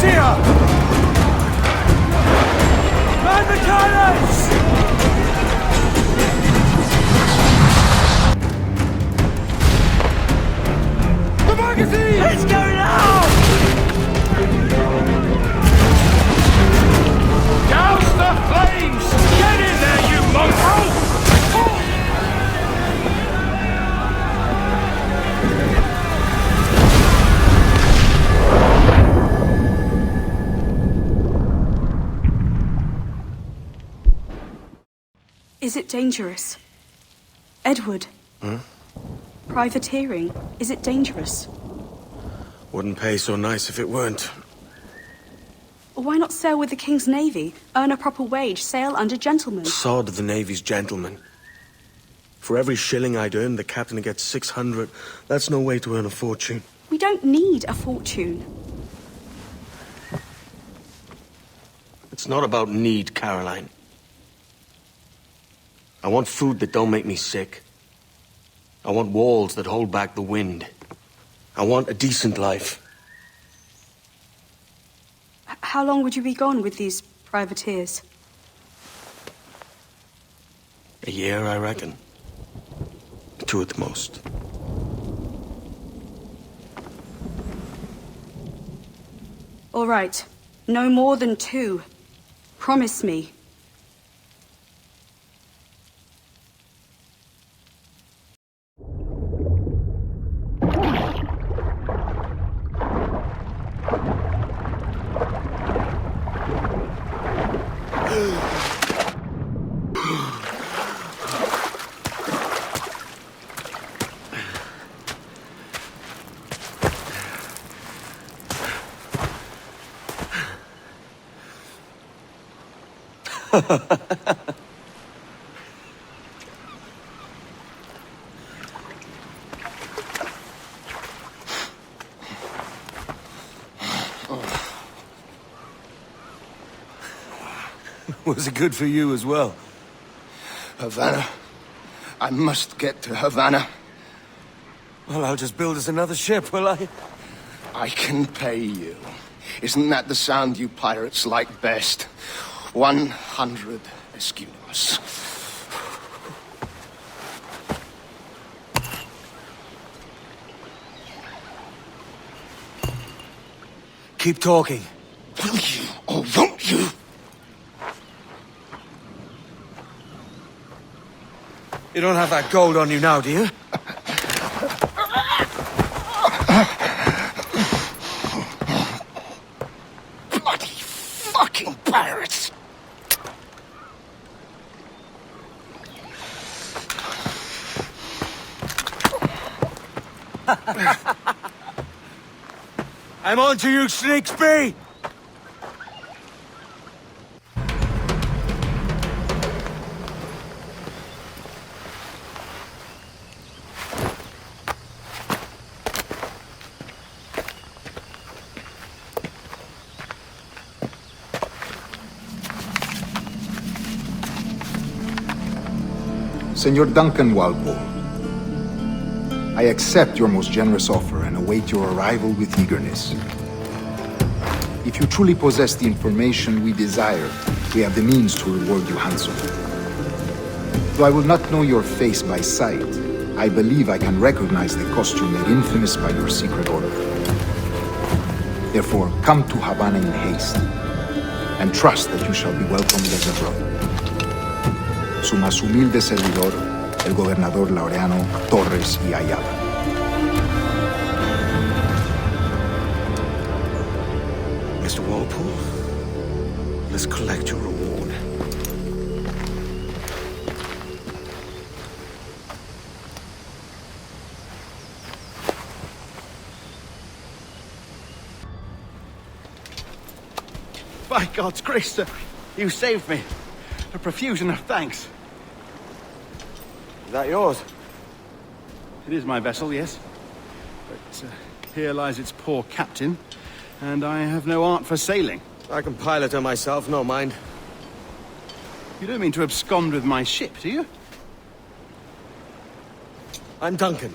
here! Man the cannons! The magazine! It's going out! Douse the flames! Get in there, you mongrel! Is it dangerous? Edward? Privateering, is it dangerous? Wouldn't pay so nice if it weren't. Why not sail with the King's Navy? Earn a proper wage, sail under gentlemen. Sod the Navy's gentlemen. For every shilling I'd earn, the captain gets 600. That's no way to earn a fortune. We don't need a fortune. It's not about need, Caroline. I want food that don't make me sick. I want walls that hold back the wind. I want a decent life. How long would you be gone with these privateers? A year, I reckon. 2 at the most. All right. No more than 2. Promise me. Was it good for you as well? Havana. I must get to Havana. Well, I'll just build us another ship, will I? I can pay you. Isn't that the sound you pirates like best? 100 escudos. Keep talking. Will you or won't you? You don't have that gold on you now, do you? Bloody fucking pirates! I'm on to you, Sneaksby! Senor Duncan Walpole, I accept your most generous offer and await your arrival with eagerness. If you truly possess the information we desire, we have the means to reward you handsomely. Though I will not know your face by sight, I believe I can recognize the costume made infamous by your secret order. Therefore, come to Havana in haste, and trust that you shall be welcomed as a brother. Su más humilde servidor, el gobernador Laureano Torres y Ayala. Mr. Walpole, let's collect your reward. By God's grace, sir, you saved me. A profusion of thanks. Is that yours? It is my vessel, yes. But here lies its poor captain, and I have no art for sailing. I can pilot her myself, no mind. You don't mean to abscond with my ship, do you? I'm Duncan.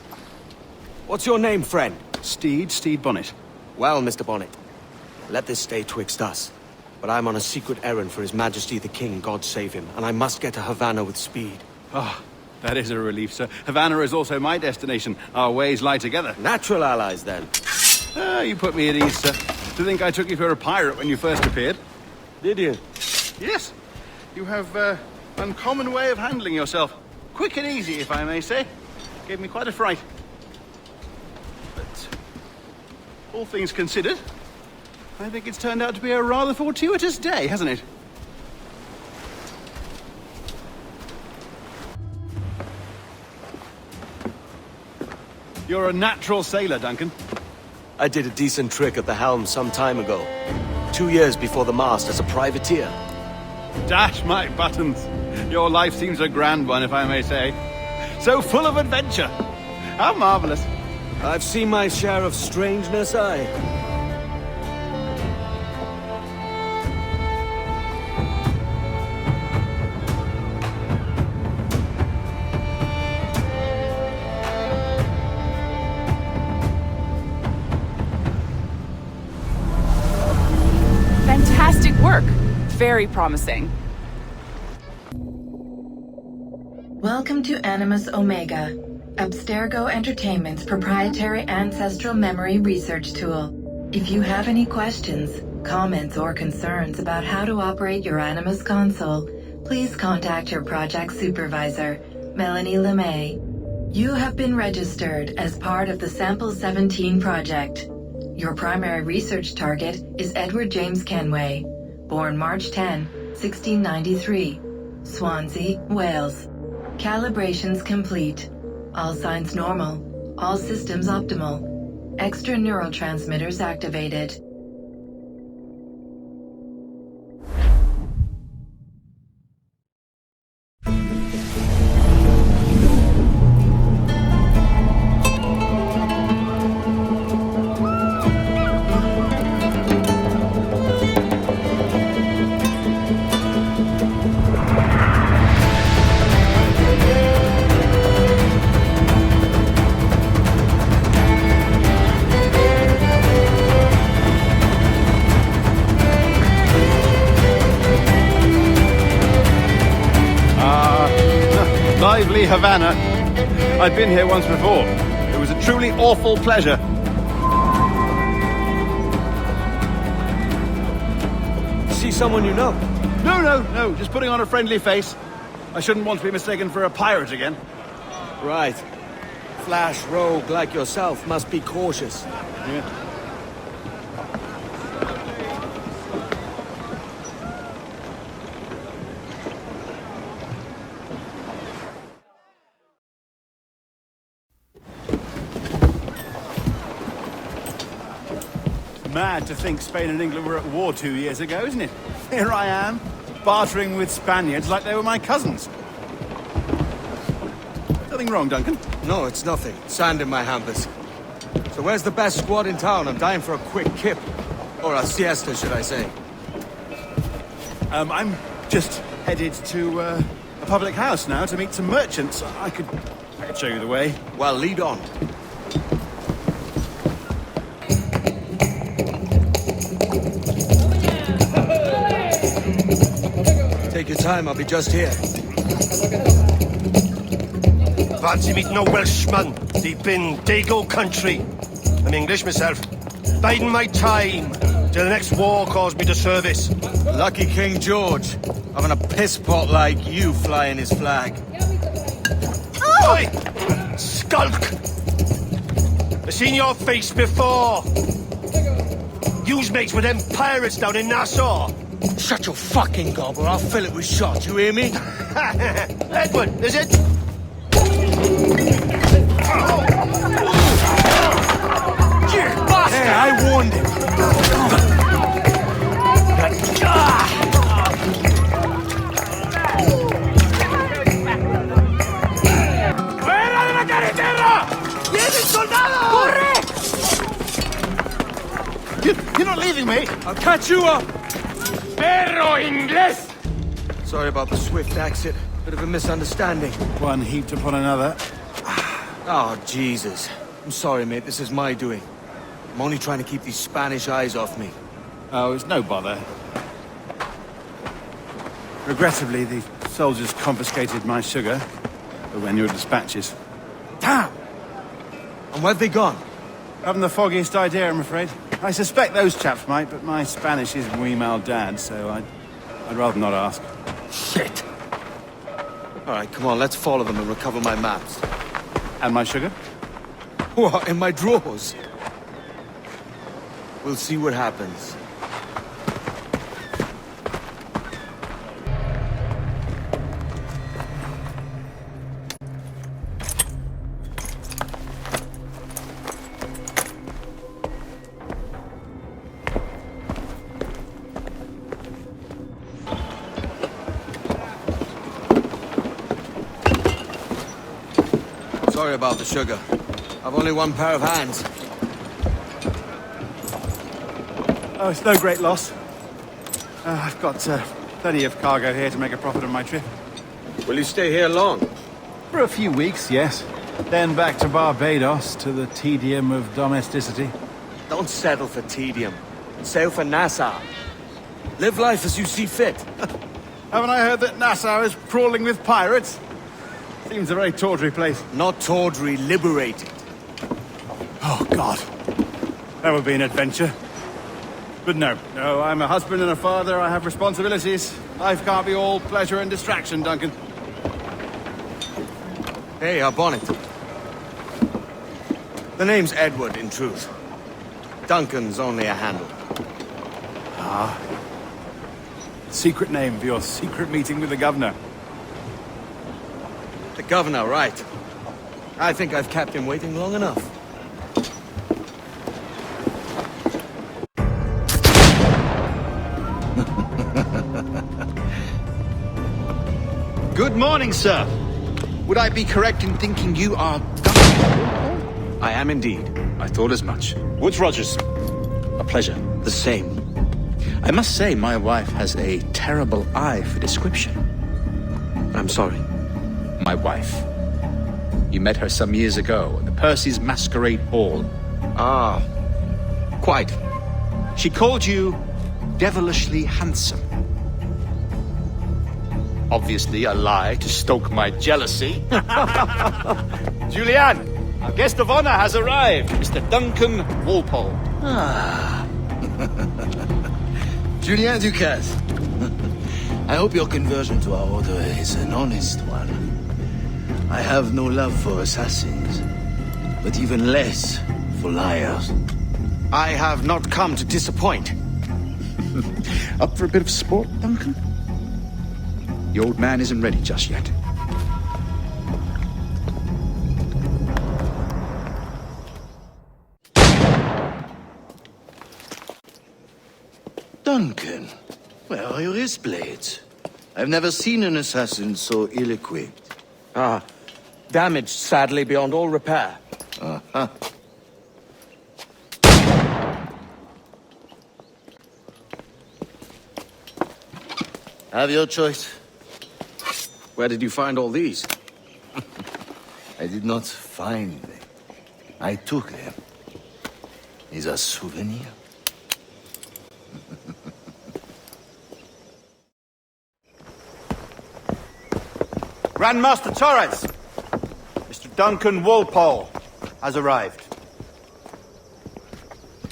What's your name, friend? Stede Bonnet. Well, Mr. Bonnet, Let this stay twixt us. But I'm on a secret errand for His Majesty the King, God save him, and I must get to Havana with speed. Ah, that is a relief, sir. Havana is also my destination. Our ways lie together. Natural allies, then. Ah, you put me at ease, sir. To think I took you for a pirate when you first appeared. Did you? Yes. You have uncommon way of handling yourself. Quick and easy, if I may say. Gave me quite a fright. But all things considered, I think it's turned out to be a rather fortuitous day, hasn't it? You're a natural sailor, Duncan. I did a decent trick at the helm some time ago. 2 years before the mast as a privateer. Dash my buttons. Your life seems a grand one, if I may say. So full of adventure. How marvelous. I've seen my share of strangeness, aye. Fantastic work. Very promising. Welcome to Animus Omega, Abstergo Entertainment's proprietary ancestral memory research tool. If you have any questions, comments, or concerns about how to operate your Animus console, please contact your project supervisor, Melanie LeMay. You have been registered as part of the Sample 17 project. Your primary research target is Edward James Kenway, born March 10, 1693, Swansea, Wales. Calibrations complete. All signs normal. All systems optimal. Extra neurotransmitters activated. Lively Havana. I've been here once before. It was a truly awful pleasure. See someone you know? No. Just putting on a friendly face. I shouldn't want to be mistaken for a pirate again. Right. Flash rogue like yourself must be cautious. Yeah. Mad to think Spain and England were at war 2 years ago, isn't it? Here I am, bartering with Spaniards like they were my cousins. Nothing wrong, Duncan? No, it's nothing. Sand in my hampers. So where's the best squad in town? I'm dying for a quick kip. Or a siesta, should I say. I'm just headed to a public house now to meet some merchants. I could show you the way. Well, lead on. Take your time, I'll be just here. Fancy meeting a Welshman deep in Dago country. I'm English myself. Biding my time till the next war calls me to service. Lucky King George, having a piss pot like you flying his flag. Oi! Skulk! I've seen your face before. You's mates with them pirates down in Nassau. Shut your fucking gob or I'll fill it with shot, you hear me? Edward, is it? Hey, I warned him. ¡Fuera de la carretera! ¡Vienen soldados! ¡Corre! You're not leaving me? I'll catch you up! ¡Perro inglés! Sorry about the swift exit. Bit of a misunderstanding. One heaped upon another. Oh, Jesus. I'm sorry, mate. This is my doing. I'm only trying to keep these Spanish eyes off me. Oh, it's no bother. Regrettably, the soldiers confiscated my sugar when your dispatches. Damn! And where've they gone? Haven't the foggiest idea, I'm afraid. I suspect those chaps might, but my Spanish is muy mal dad, so I'd rather not ask. Shit! All right, come on, let's follow them and recover my maps. And my sugar? What, in my drawers? We'll see what happens. Sorry about the sugar. I've only one pair of hands. Oh, it's no great loss. I've got plenty of cargo here to make a profit on my trip. Will you stay here long? For a few weeks, yes. Then back to Barbados, to the tedium of domesticity. Don't settle for tedium. Sail for Nassau. Live life as you see fit. Haven't I heard that Nassau is crawling with pirates? Seems a very tawdry place. Not tawdry, liberated. Oh, God. That would be an adventure. But no, I'm a husband and a father. I have responsibilities. Life can't be all pleasure and distraction, Duncan. Hey, our bonnet. The name's Edward, in truth. Duncan's only a handle. Ah. Secret name for your secret meeting with the governor. The governor, right. I think I've kept him waiting long enough. Good morning, sir. Would I be correct in thinking you are Duncan? I am indeed. I thought as much. Woods Rogers. A pleasure. The same. I must say, my wife has a terrible eye for description. I'm sorry. My wife. You met her some years ago at the Percy's Masquerade Ball. Ah, quite. She called you devilishly handsome. Obviously a lie to stoke my jealousy. Julianne, our guest of honor has arrived, Mr. Duncan Walpole. Ah. Julien Ducasse. I hope your conversion to our order is an honest one. I have no love for assassins, but even less for liars. I have not come to disappoint. Up for a bit of sport, Duncan? The old man isn't ready just yet. Duncan, where are your wrist blades? I've never seen an assassin so ill-equipped. Ah, damaged sadly beyond all repair. Uh-huh. Have your choice. Where did you find all these? I did not find them. I took them. Is a souvenir. Grandmaster Torres! Mr. Duncan Walpole has arrived.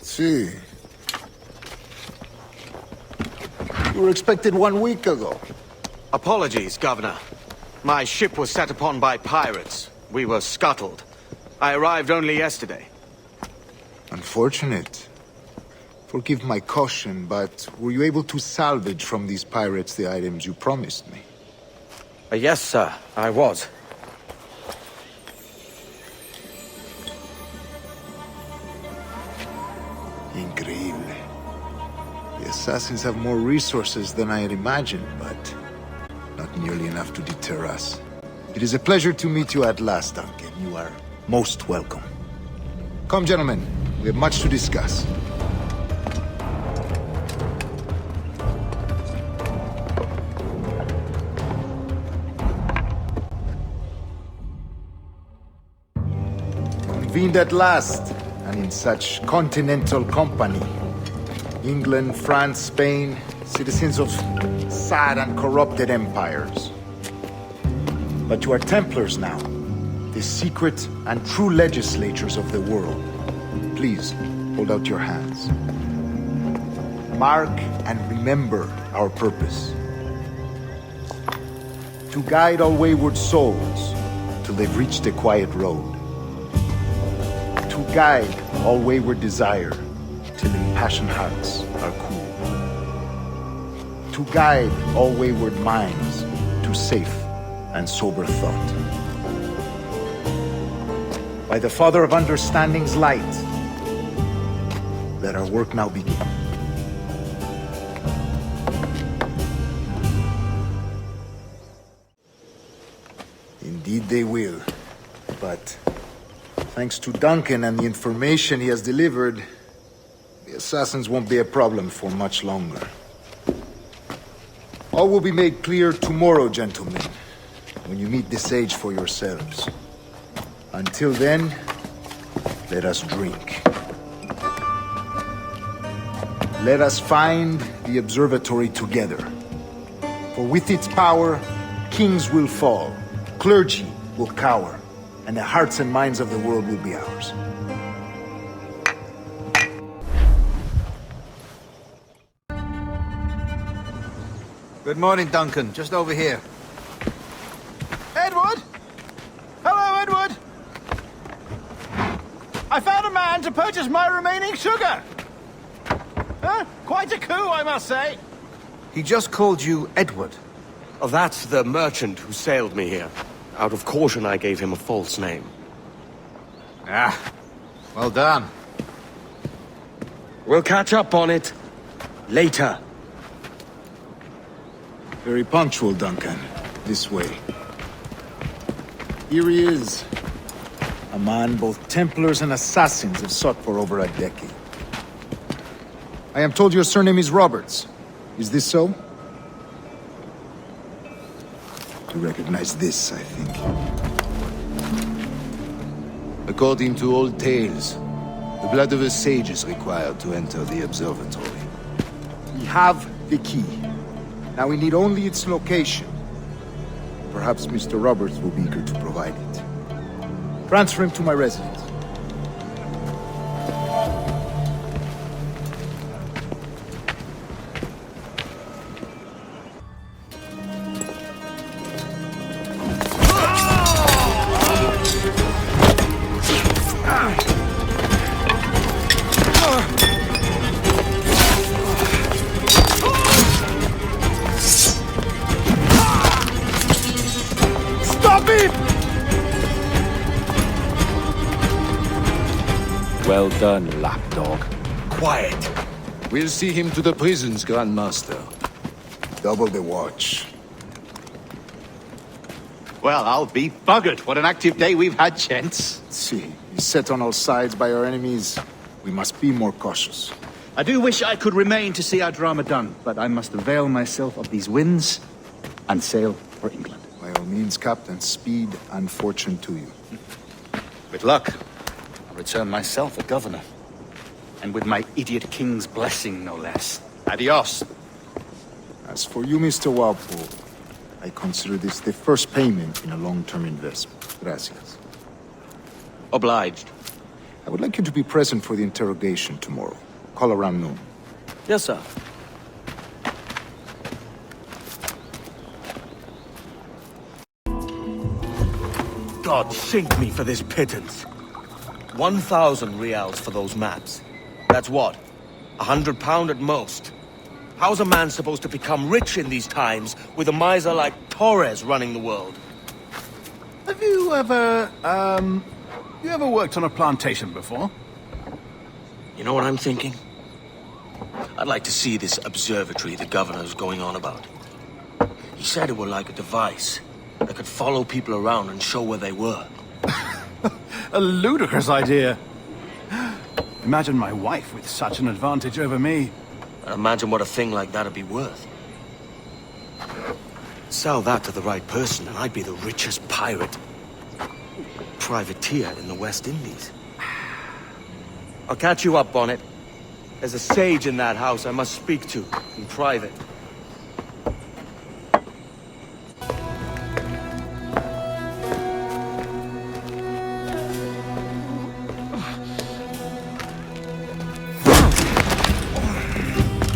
See. You were expected 1 week ago. Apologies, Governor. My ship was set upon by pirates. We were scuttled. I arrived only yesterday. Unfortunate. Forgive my caution, but were you able to salvage from these pirates the items you promised me? Yes, sir, I was. Increíble. The assassins have more resources than I had imagined, but not nearly enough to deter us. It is a pleasure to meet you at last, Duncan. You are most welcome. Come, gentlemen. We have much to discuss. Convened at last, and in such continental company. England, France, Spain, citizens of sad and corrupted empires. But you are Templars now, the secret and true legislators of the world. Please, hold out your hands. Mark and remember our purpose. To guide all wayward souls till they've reached the quiet road. To guide all wayward desire till impassioned hearts are cool. To guide all wayward minds to safe and sober thought. By the Father of Understanding's light, let our work now begin. Indeed they will, but thanks to Duncan and the information he has delivered, the assassins won't be a problem for much longer. All will be made clear tomorrow, gentlemen, when you meet the sage for yourselves. Until then, let us drink. Let us find the observatory together. For with its power, kings will fall, clergy will cower, and the hearts and minds of the world will be ours. Good morning, Duncan. Just over here. Edward? Hello, Edward! I found a man to purchase my remaining sugar! Huh? Quite a coup, I must say. He just called you Edward. Oh, that's the merchant who sailed me here. Out of caution, I gave him a false name. Ah, well done. We'll catch up on it later. Very punctual, Duncan. This way. Here he is. A man both Templars and assassins have sought for over a decade. I am told your surname is Roberts. Is this so? You recognize this, I think. According to old tales, the blood of a sage is required to enter the observatory. We have the key. Now we need only its location. Perhaps Mr. Roberts will be eager to provide it. Transfer him to my residence. Well done, lapdog. Quiet. We'll see him to the prisons, Grandmaster. Double the watch. Well, I'll be buggered. What an active day we've had, gents. See, he's set on all sides by our enemies. We must be more cautious. I do wish I could remain to see our drama done, but I must avail myself of these winds and sail for England. By all means, Captain, speed and fortune to you. With luck, I'll return myself a governor. And with my idiot king's blessing, no less. Adios. As for you, Mr. Walpole, I consider this the first payment in a long-term investment. Gracias. Obliged. I would like you to be present for the interrogation tomorrow. Call around noon. Yes, sir. God sink me for this pittance. 1,000 reals for those maps. That's what? £100 at most. How's a man supposed to become rich in these times with a miser like Torres running the world? Have you ever, worked on a plantation before? You know what I'm thinking? I'd like to see this observatory the governor's going on about. He said it were like a device that could follow people around and show where they were. A ludicrous idea. Imagine my wife with such an advantage over me. And imagine what a thing like that'd be worth. Sell that to the right person and I'd be the richest pirate. Privateer in the West Indies. I'll catch you up on it. There's a sage in that house I must speak to, in private.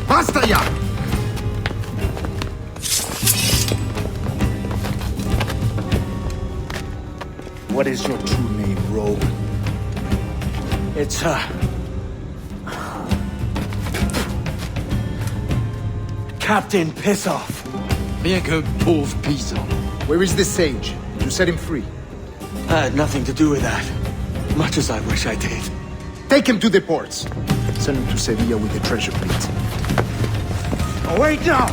Basta ya! What is your true name, rogue? It's, Captain Pissoff. Bien que pauvre paysan. Where is the sage? Did you set him free? I had nothing to do with that. Much as I wish I did. Take him to the ports. Send him to Sevilla with the treasure plate. Oh, wait now!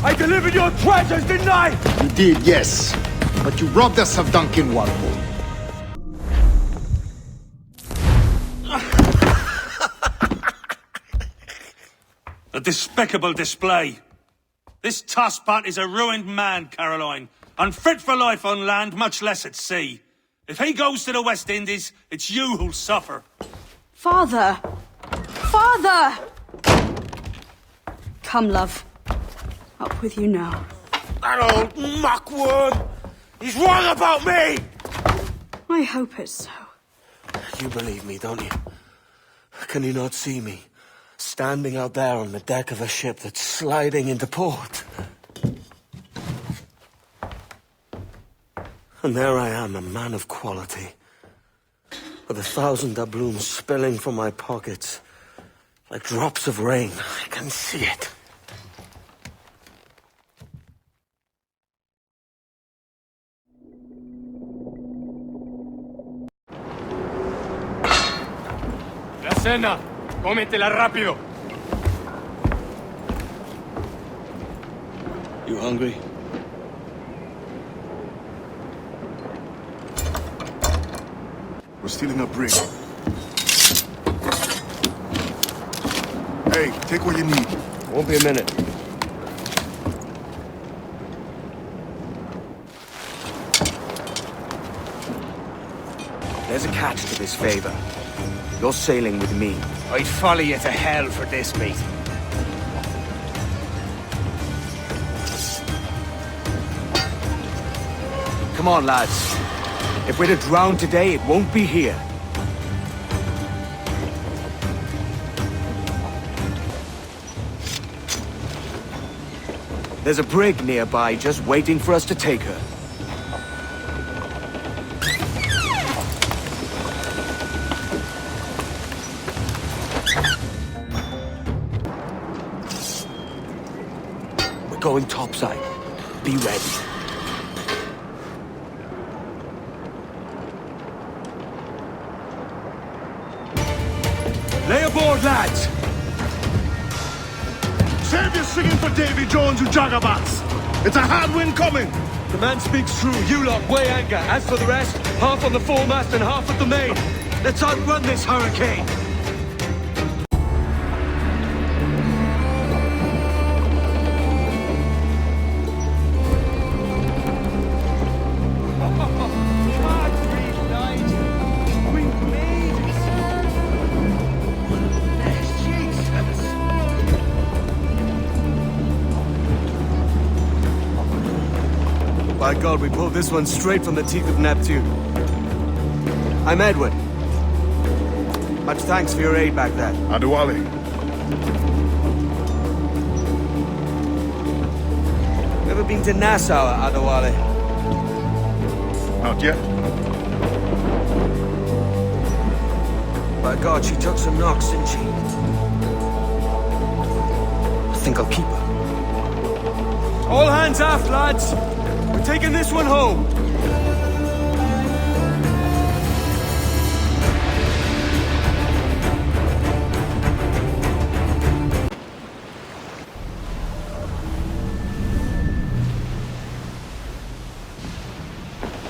I delivered your treasures, didn't I? You did, yes. But you robbed us of Duncan Walpole. A despicable display. This tosspot is a ruined man, Caroline. Unfit for life on land, much less at sea. If he goes to the West Indies, it's you who'll suffer. Father! Father! Come, love. Up with you now. That old muckwort! He's wrong about me! I hope it's so. You believe me, don't you? Can you not see me? Standing out there on the deck of a ship that's sliding into port. And there I am, a man of quality. With 1,000 doubloons spilling from my pockets. Like drops of rain. I can see it. La cena. Cómetela rápido. You hungry? We're stealing a brig. Hey, take what you need. Won't be a minute. There's a catch to this favor. You're sailing with me. I'd follow you to hell for this, mate. Come on, lads. If we're to drown today, it won't be here. There's a brig nearby just waiting for us to take her. We're going topside. Be ready. Lay aboard, lads! Save your singing for Davy Jones, you jagabats! It's a hard wind coming! The man speaks true. You lot weigh anchor. As for the rest, half on the foremast and half at the main. Let's outrun this hurricane. By God, we pulled this one straight from the teeth of Neptune. I'm Edward. Much thanks for your aid back then. Adewale. Ever been to Nassau, Adewale? Not yet. By God, she took some knocks, didn't she? I think I'll keep her. All hands aft, lads! We're taking this one home.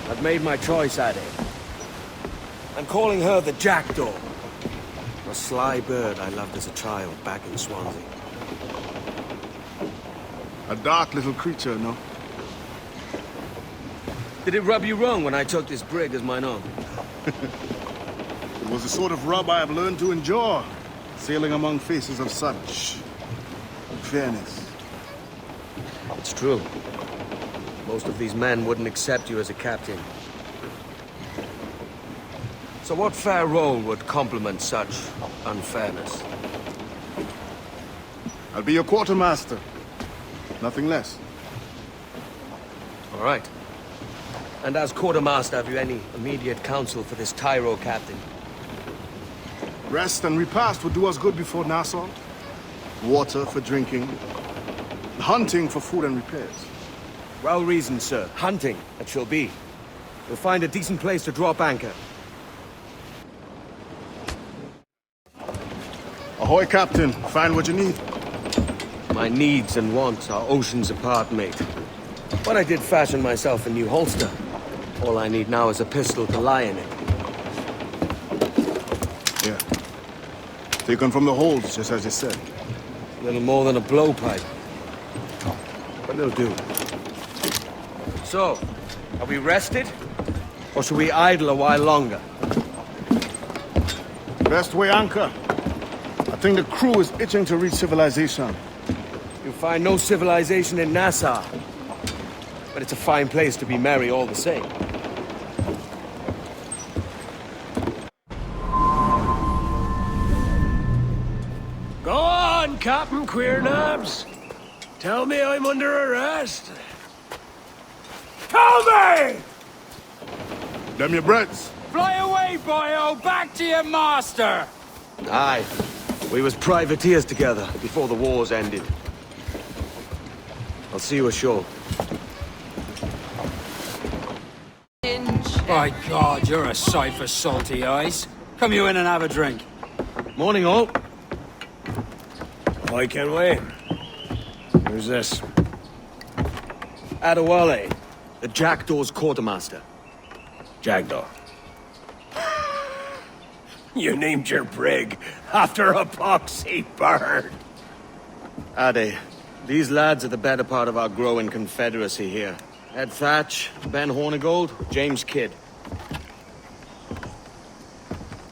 I've made my choice, Addy. I'm calling her the Jackdaw. A sly bird I loved as a child back in Swansea. A dark little creature, no? Did it rub you wrong when I took this brig as mine own? It was the sort of rub I have learned to endure. sailing among faces of such fairness. It's true. Most of these men wouldn't accept you as a captain. So what fair role would complement such unfairness? I'll be your quartermaster. Nothing less. All right. And as quartermaster, have you any immediate counsel for this Tyro captain? Rest and repast would do us good before Nassau. Water for drinking. Hunting for food and repairs. Well reasoned, sir. Hunting, it shall be. We'll find a decent place to drop anchor. Ahoy, Captain. Find what you need. My needs and wants are oceans apart, mate. But I did fashion myself a new holster. All I need now is a pistol to lie in it. Yeah. Taken from the holds, just as you said. A little more than a blowpipe. But it'll do. So, are we rested? Or should we idle a while longer? Best way anchor. I think the crew is itching to reach civilization. You'll find no civilization in Nassau. But it's a fine place to be merry all the same. Go on, Captain Queernabs. Tell me I'm under arrest. Tell me! Them your breads. Fly away, boyo! Back to your master! Aye. We was privateers together before the wars ended. I'll see you ashore. By God, you're a sight for salty eyes. Come you in and have a drink. Morning, all. I can wait. Who's this? Adewale, the Jackdaw's quartermaster. Jackdaw. You named your brig after a poxy bird. Ade, these lads are the better part of our growing confederacy here. Ed Thatch, Ben Hornigold, James Kidd.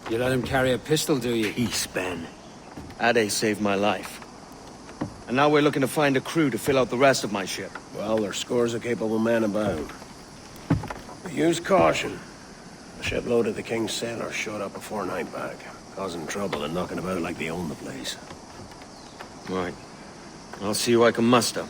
You let him carry a pistol, do you? Peace, Ben. Ade saved my life. And now we're looking to find a crew to fill out the rest of my ship. Well, there's scores of capable men about. But use caution. A shipload of the King's sailors showed up before nightback, causing trouble and knocking about like they own the place. Right. I'll see who I can muster.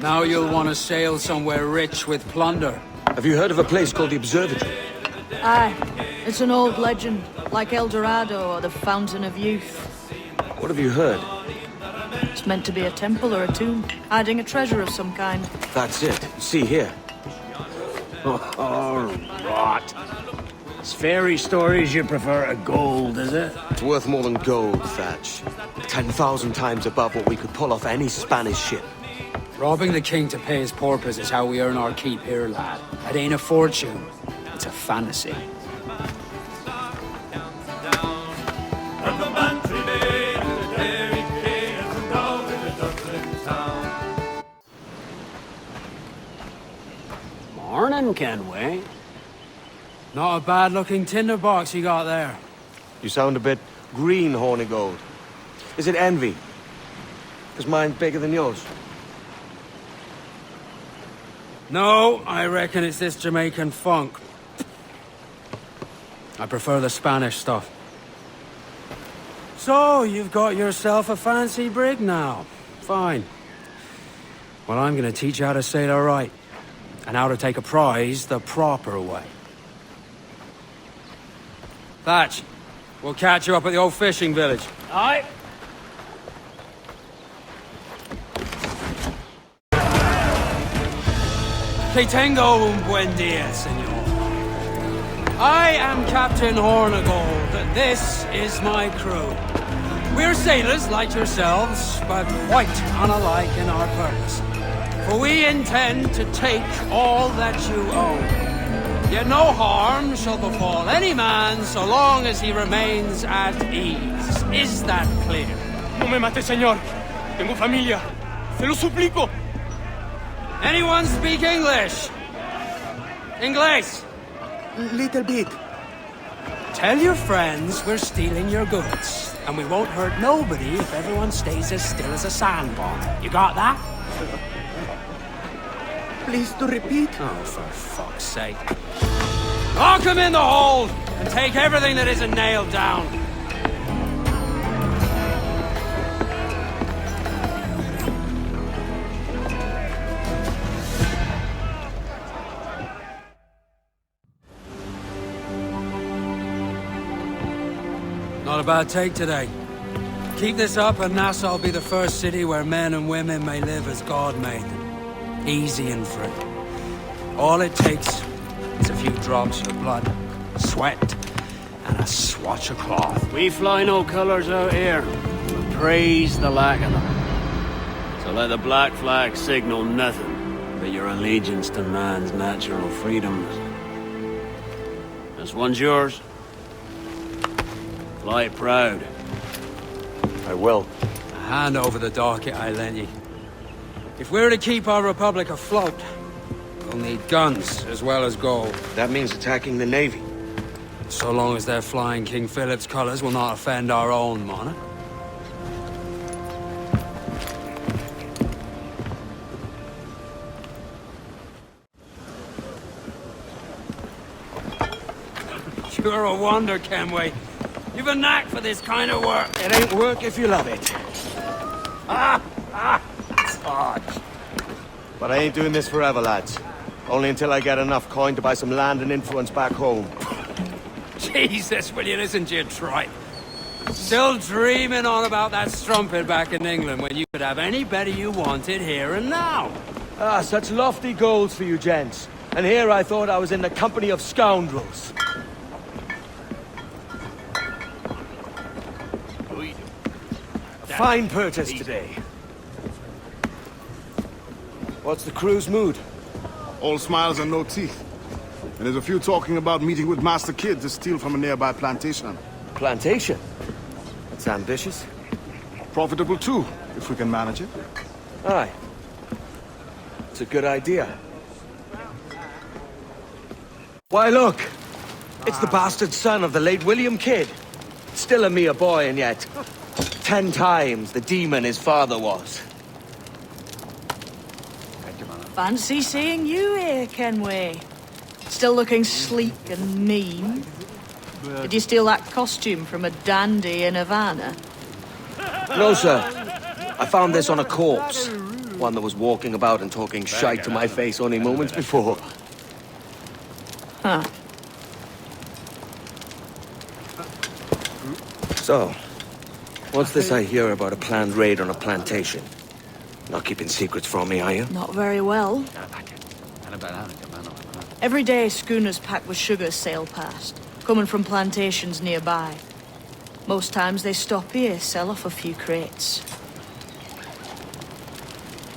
Now you'll want to sail somewhere rich with plunder. Have you heard of a place called the Observatory? Aye. It's an old legend, like El Dorado or the Fountain of Youth. What have you heard? It's meant to be a temple or a tomb, hiding a treasure of some kind. That's it. See here. Oh, rot. It's fairy stories you prefer to gold, is it? It's worth more than gold, Thatch. 10,000 times above what we could pull off any Spanish ship. Robbing the king to pay his porpoise is how we earn our keep here, lad. It ain't a fortune. It's a fantasy. Morning, Kenway. Not a bad-looking tinderbox you got there. You sound a bit green, Hornigold. Is it envy? Because mine's bigger than yours. No, I reckon it's this Jamaican funk. I prefer the Spanish stuff. So, you've got yourself a fancy brig now. Fine. Well, I'm gonna teach you how to sail her right. And how to take a prize the proper way. Thatch, we'll catch you up at the old fishing village. Aye. Que tengo un buen dia, senor. I am Captain Hornigold. This is my crew. We're sailors like yourselves, but quite unalike in our purpose. For we intend to take all that you own. Yet no harm shall befall any man so long as he remains at ease. Is that clear? No me mate, señor. Tengo familia. Se lo suplico. Anyone speak English? English? Little bit. Tell your friends we're stealing your goods, and we won't hurt nobody if everyone stays as still as a sandbar. You got that? Please to repeat. Oh, for fuck's sake. Lock him in the hold, and take everything that isn't nailed down. Not a bad take today. Keep this up and Nassau will be the first city where men and women may live as God made them. Easy and free. All it takes is a few drops of blood, sweat, and a swatch of cloth. We fly no colours out here. We praise the lack of them. So let the black flag signal nothing but your allegiance to man's natural freedoms. This one's yours. Fly proud. I will. Hand over the docket I lent you. If we're to keep our republic afloat, we'll need guns as well as gold. That means attacking the Navy. So long as they're flying King Philip's colours will not offend our own monarch. You're a wonder, Kenway. You've a knack for this kind of work. It ain't work if you love it. Sarge. But I ain't doing this forever, lads. Only until I get enough coin to buy some land and influence back home. Jesus, will you listen to your tripe? Still dreaming on about that strumpet back in England when you could have any better you wanted here and now. Ah, such lofty goals for you gents. And here I thought I was in the company of scoundrels. Fine purchase today. What's the crew's mood? All smiles and no teeth. And there's a few talking about meeting with Master Kid to steal from a nearby plantation. Plantation? That's ambitious. Profitable too, if we can manage it. Aye. It's a good idea. Why, look! It's the bastard son of the late William Kidd. Still a mere boy, and yet 10 times the demon his father was. Fancy seeing you here, Kenway. Still looking sleek and mean. Did you steal that costume from a dandy in Havana? No, sir. I found this on a corpse. One that was walking about and talking shite to my face only moments before. Huh. So, what's this I hear about a planned raid on a plantation? Not keeping secrets from me, are you? Not very well. Every day, schooners packed with sugar sail past, coming from plantations nearby. Most times they stop here, sell off a few crates.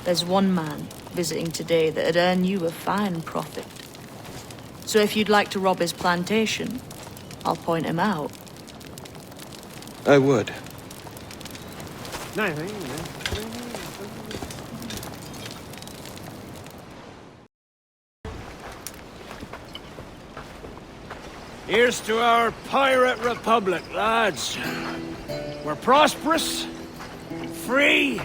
There's one man visiting today that'd earn you a fine profit. So if you'd like to rob his plantation, I'll point him out. I would. Here's to our pirate republic, lads. We're prosperous, free,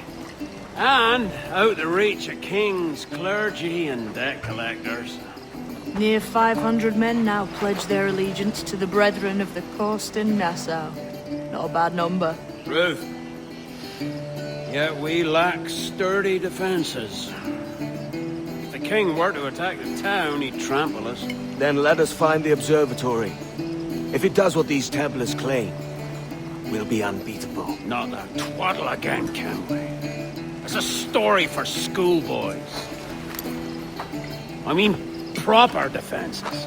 and out the reach of kings, clergy, and debt collectors. Near 500 men now pledge their allegiance to the Brethren of the Coast in Nassau. Not a bad number. Truth. Yet we lack sturdy defenses. If the king were to attack the town, he'd trample us. Then let us find the observatory. If it does what these Templars claim, we'll be unbeatable. Not that twaddle again, Kenway. It's a story for schoolboys. I mean, proper defenses.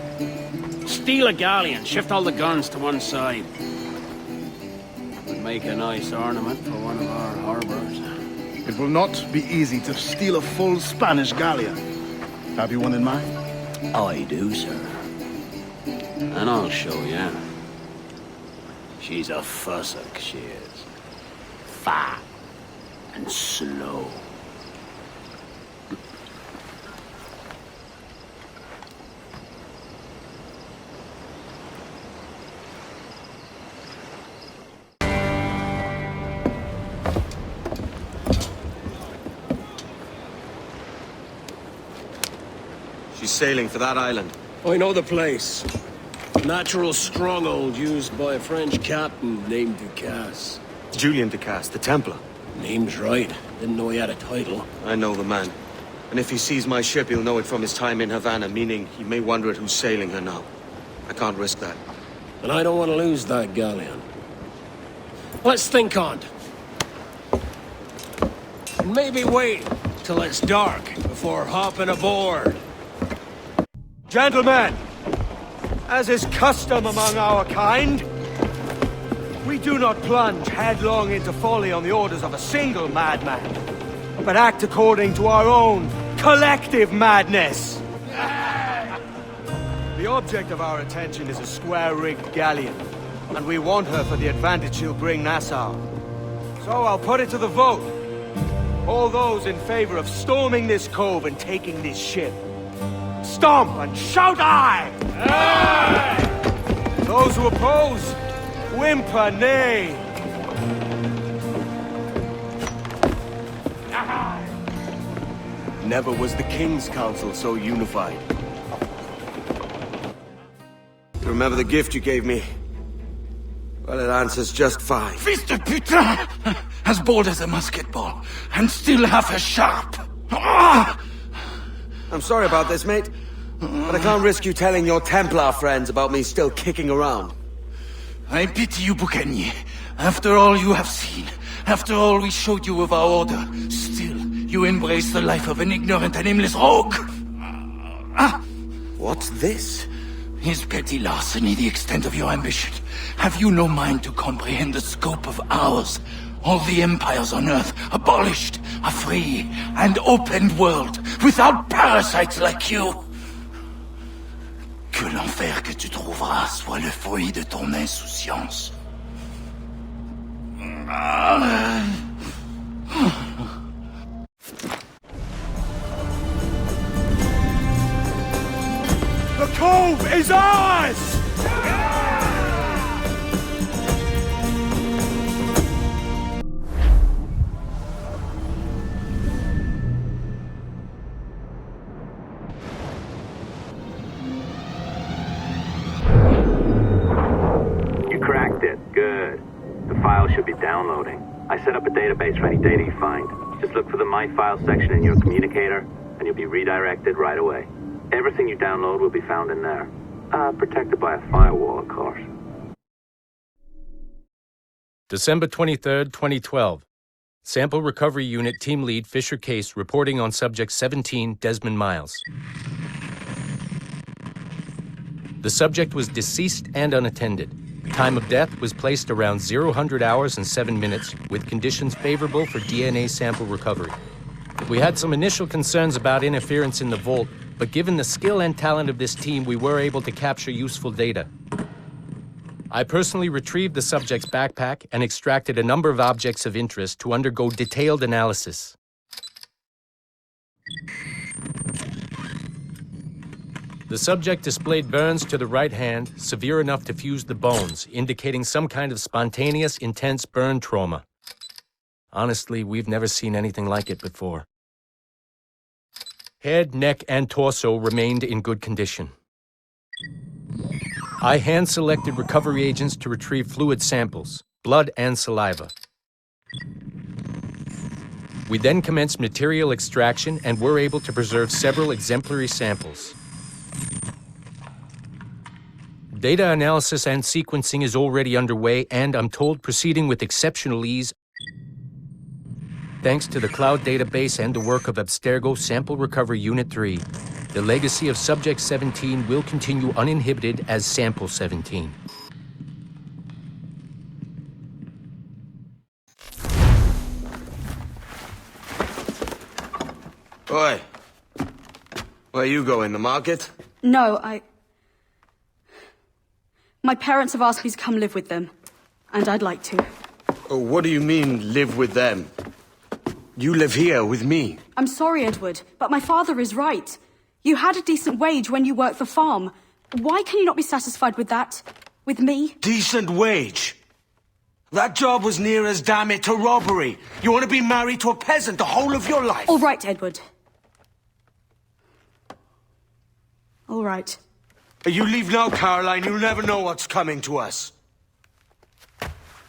Steal a galleon, shift all the guns to one side. Would make a nice ornament for one of our harbors. It will not be easy to steal a full Spanish galleon. Have you one in mind? I do, sir. And I'll show you. She's a fussock, she is. Fat and slow. She's sailing for that island. I know the place. Natural stronghold used by a French captain named Ducasse. Julian Ducasse, the Templar. Name's right. Didn't know he had a title. I know the man. And if he sees my ship, he'll know it from his time in Havana, meaning he may wonder at who's sailing her now. I can't risk that. And I don't want to lose that galleon. Let's think on it. And maybe wait till it's dark before hopping aboard. Gentlemen, as is custom among our kind, we do not plunge headlong into folly on the orders of a single madman, but act according to our own collective madness. The object of our attention is a square-rigged galleon, and we want her for the advantage she'll bring Nassau. So I'll put it to the vote. All those in favor of storming this cove and taking this ship, stomp and shout aye! Aye! Those who oppose, whimper nay! Never was the King's Council so unified. You remember the gift you gave me? Well, it answers just fine. Fils de putain! As bold as a musket ball, and still half as sharp. Ah! I'm sorry about this, mate. But I can't risk you telling your Templar friends about me still kicking around. I pity you, Bucanier. After all you have seen, after all we showed you of our order, still you embrace the life of an ignorant and aimless rogue. What's this? Is petty larceny the extent of your ambition? Have you no mind to comprehend the scope of ours? All the empires on Earth abolished, a free and open world, without parasites like you. Que l'enfer que tu trouveras soit le fruit de ton insouciance. The cove is ours! You cracked it. Good. The file should be downloading. I set up a database for any data you find. Just look for the My Files section in your communicator, and you'll be redirected right away. Everything you download will be found in there. Protected by a firewall, of course. December 23rd, 2012. Sample Recovery Unit Team Lead Fisher Case reporting on Subject 17, Desmond Miles. The subject was deceased and unattended. Time of death was placed around 00 hours and 7 minutes, with conditions favorable for DNA sample recovery. We had some initial concerns about interference in the vault, but given the skill and talent of this team, we were able to capture useful data. I personally retrieved the subject's backpack and extracted a number of objects of interest to undergo detailed analysis. The subject displayed burns to the right hand, severe enough to fuse the bones, indicating some kind of spontaneous, intense burn trauma. Honestly, we've never seen anything like it before. Head, neck, and torso remained in good condition. I hand-selected recovery agents to retrieve fluid samples, blood and saliva. We then commenced material extraction and were able to preserve several exemplary samples. Data analysis and sequencing is already underway, and I'm told proceeding with exceptional ease. Thanks to the cloud database and the work of Abstergo Sample Recovery Unit 3, the legacy of Subject 17 will continue uninhibited as Sample 17. Oi. Where you going, the market? No, My parents have asked me to come live with them, and I'd like to. Oh, what do you mean, live with them? You live here with me. I'm sorry, Edward, but my father is right. You had a decent wage when you worked the farm. Why can you not be satisfied with that? With me? Decent wage? That job was near as, damn it, to robbery. You want to be married to a peasant the whole of your life? All right, Edward. All right. You leave now, Caroline. You'll never know what's coming to us.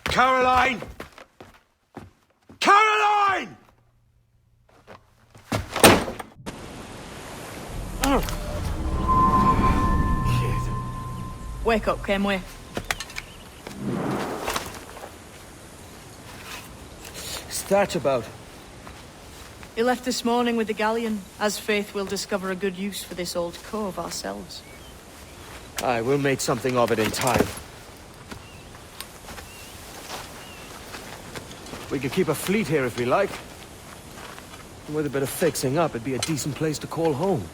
Caroline! Caroline! Wake up, Kenway. What's that about? He left this morning with the galleon, as faith we'll discover a good use for this old cove ourselves. Aye, we'll make something of it in time. We could keep a fleet here if we like. And with a bit of fixing up, it'd be a decent place to call home.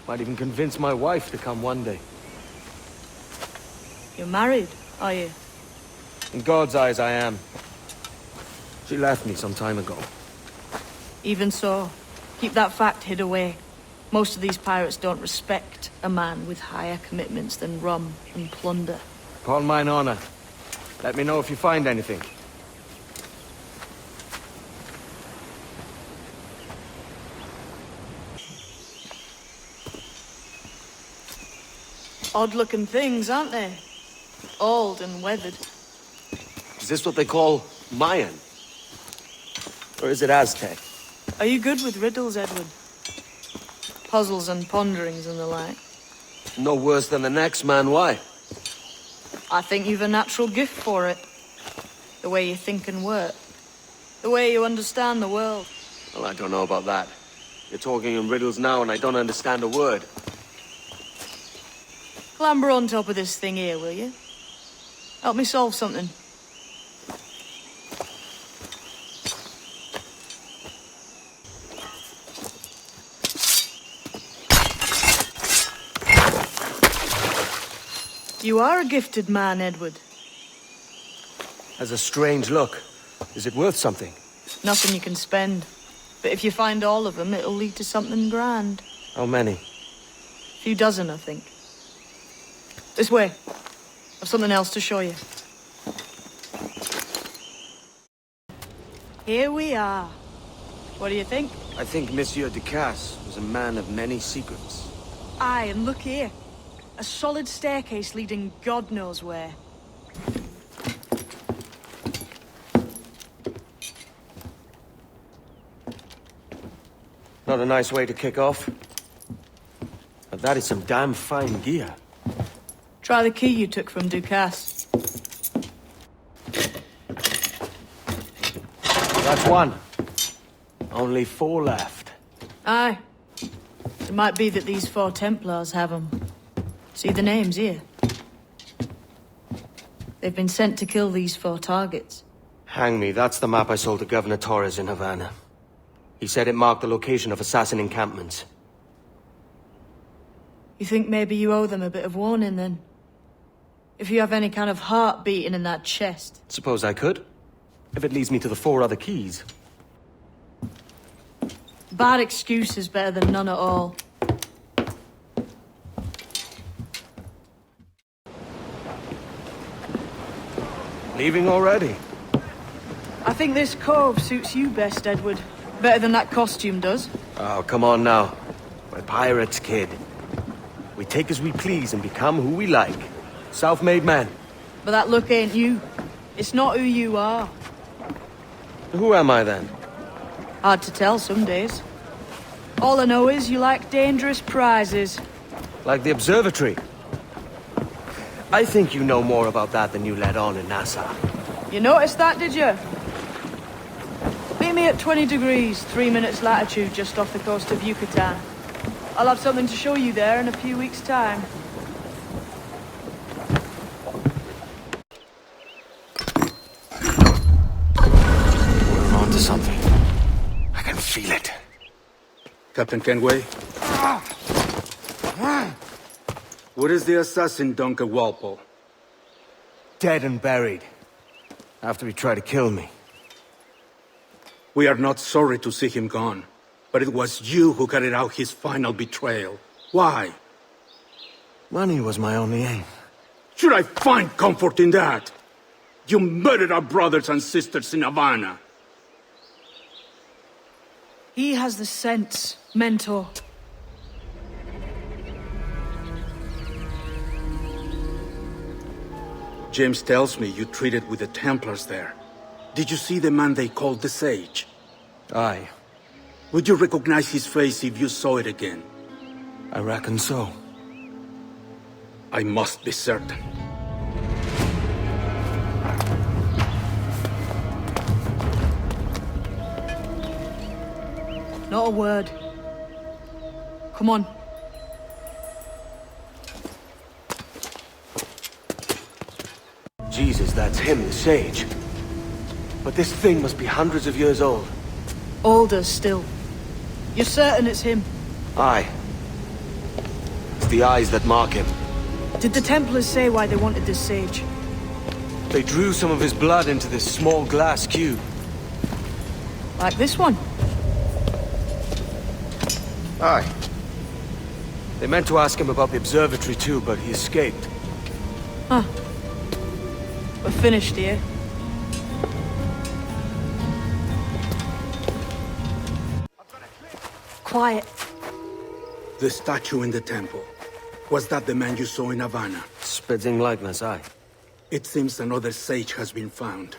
Might even convince my wife to come one day. You're married, are you? In God's eyes, I am. She left me some time ago. Even so, keep that fact hid away. Most of these pirates don't respect a man with higher commitments than rum and plunder. Upon mine honor. Let me know if you find anything. Odd-looking things, aren't they? Old and weathered. Is this what they call Mayan? Or is it Aztec? Are you good with riddles, Edward? Puzzles and ponderings and the like? No worse than the next man, why? I think you've a natural gift for it. The way you think and work. The way you understand the world. Well, I don't know about that. You're talking in riddles now and I don't understand a word. Clamber on top of this thing here, will you? Help me solve something. You are a gifted man, Edward. Has a strange look. Is it worth something? Nothing you can spend. But if you find all of them, it'll lead to something grand. How many? A few dozen, I think. This way. I've something else to show you. Here we are. What do you think? I think Monsieur Ducasse was a man of many secrets. Aye, and look here. A solid staircase leading God knows where. Not a nice way to kick off. But that is some damn fine gear. Try the key you took from Ducasse. That's one. Only 4 left. Aye. It might be that these 4 Templars have them. See the names here? They've been sent to kill these 4 targets. Hang me, that's the map I sold to Governor Torres in Havana. He said it marked the location of assassin encampments. You think maybe you owe them a bit of warning, then? If you have any kind of heart beating in that chest. Suppose I could? If it leads me to the 4 other keys. Bad excuse is better than none at all. Leaving already? I think this cove suits you best, Edward. Better than that costume does. Oh, come on now. We're pirates, kid. We take as we please and become who we like. Self-made men. But that look ain't you. It's not who you are. Who am I then? Hard to tell some days. All I know is you like dangerous prizes. Like the observatory. I think you know more about that than you let on in Nassau. You noticed that, did you? Meet me at 20 degrees, 3 minutes latitude just off the coast of Yucatan. I'll have something to show you there in a few weeks' time. We're on to something. I can feel it. Captain Kenway? What is the assassin, Duncan Walpole? dead and buried. After he tried to kill me. We are not sorry to see him gone, but it was you who carried out his final betrayal. Why? Money was my only aim. Should I find comfort in that? You murdered our brothers and sisters in Havana. He has the sense, Mentor. James tells me you treated with the Templars there. Did you see the man they called the Sage? Aye. Would you recognize his face if you saw it again? I reckon so. I must be certain. Not a word. Come on. Jesus, that's him, the Sage. But this thing must be hundreds of years old. Older still. You're certain it's him? Aye. It's the eyes that mark him. Did the Templars say why they wanted this Sage? They drew some of his blood into this small glass cube. Like this one? Aye. They meant to ask him about the observatory too, but he escaped. Huh. We're finished here. Quiet. The statue in the temple. Was that the man you saw in Havana? Spitting likeness, aye. It seems another Sage has been found.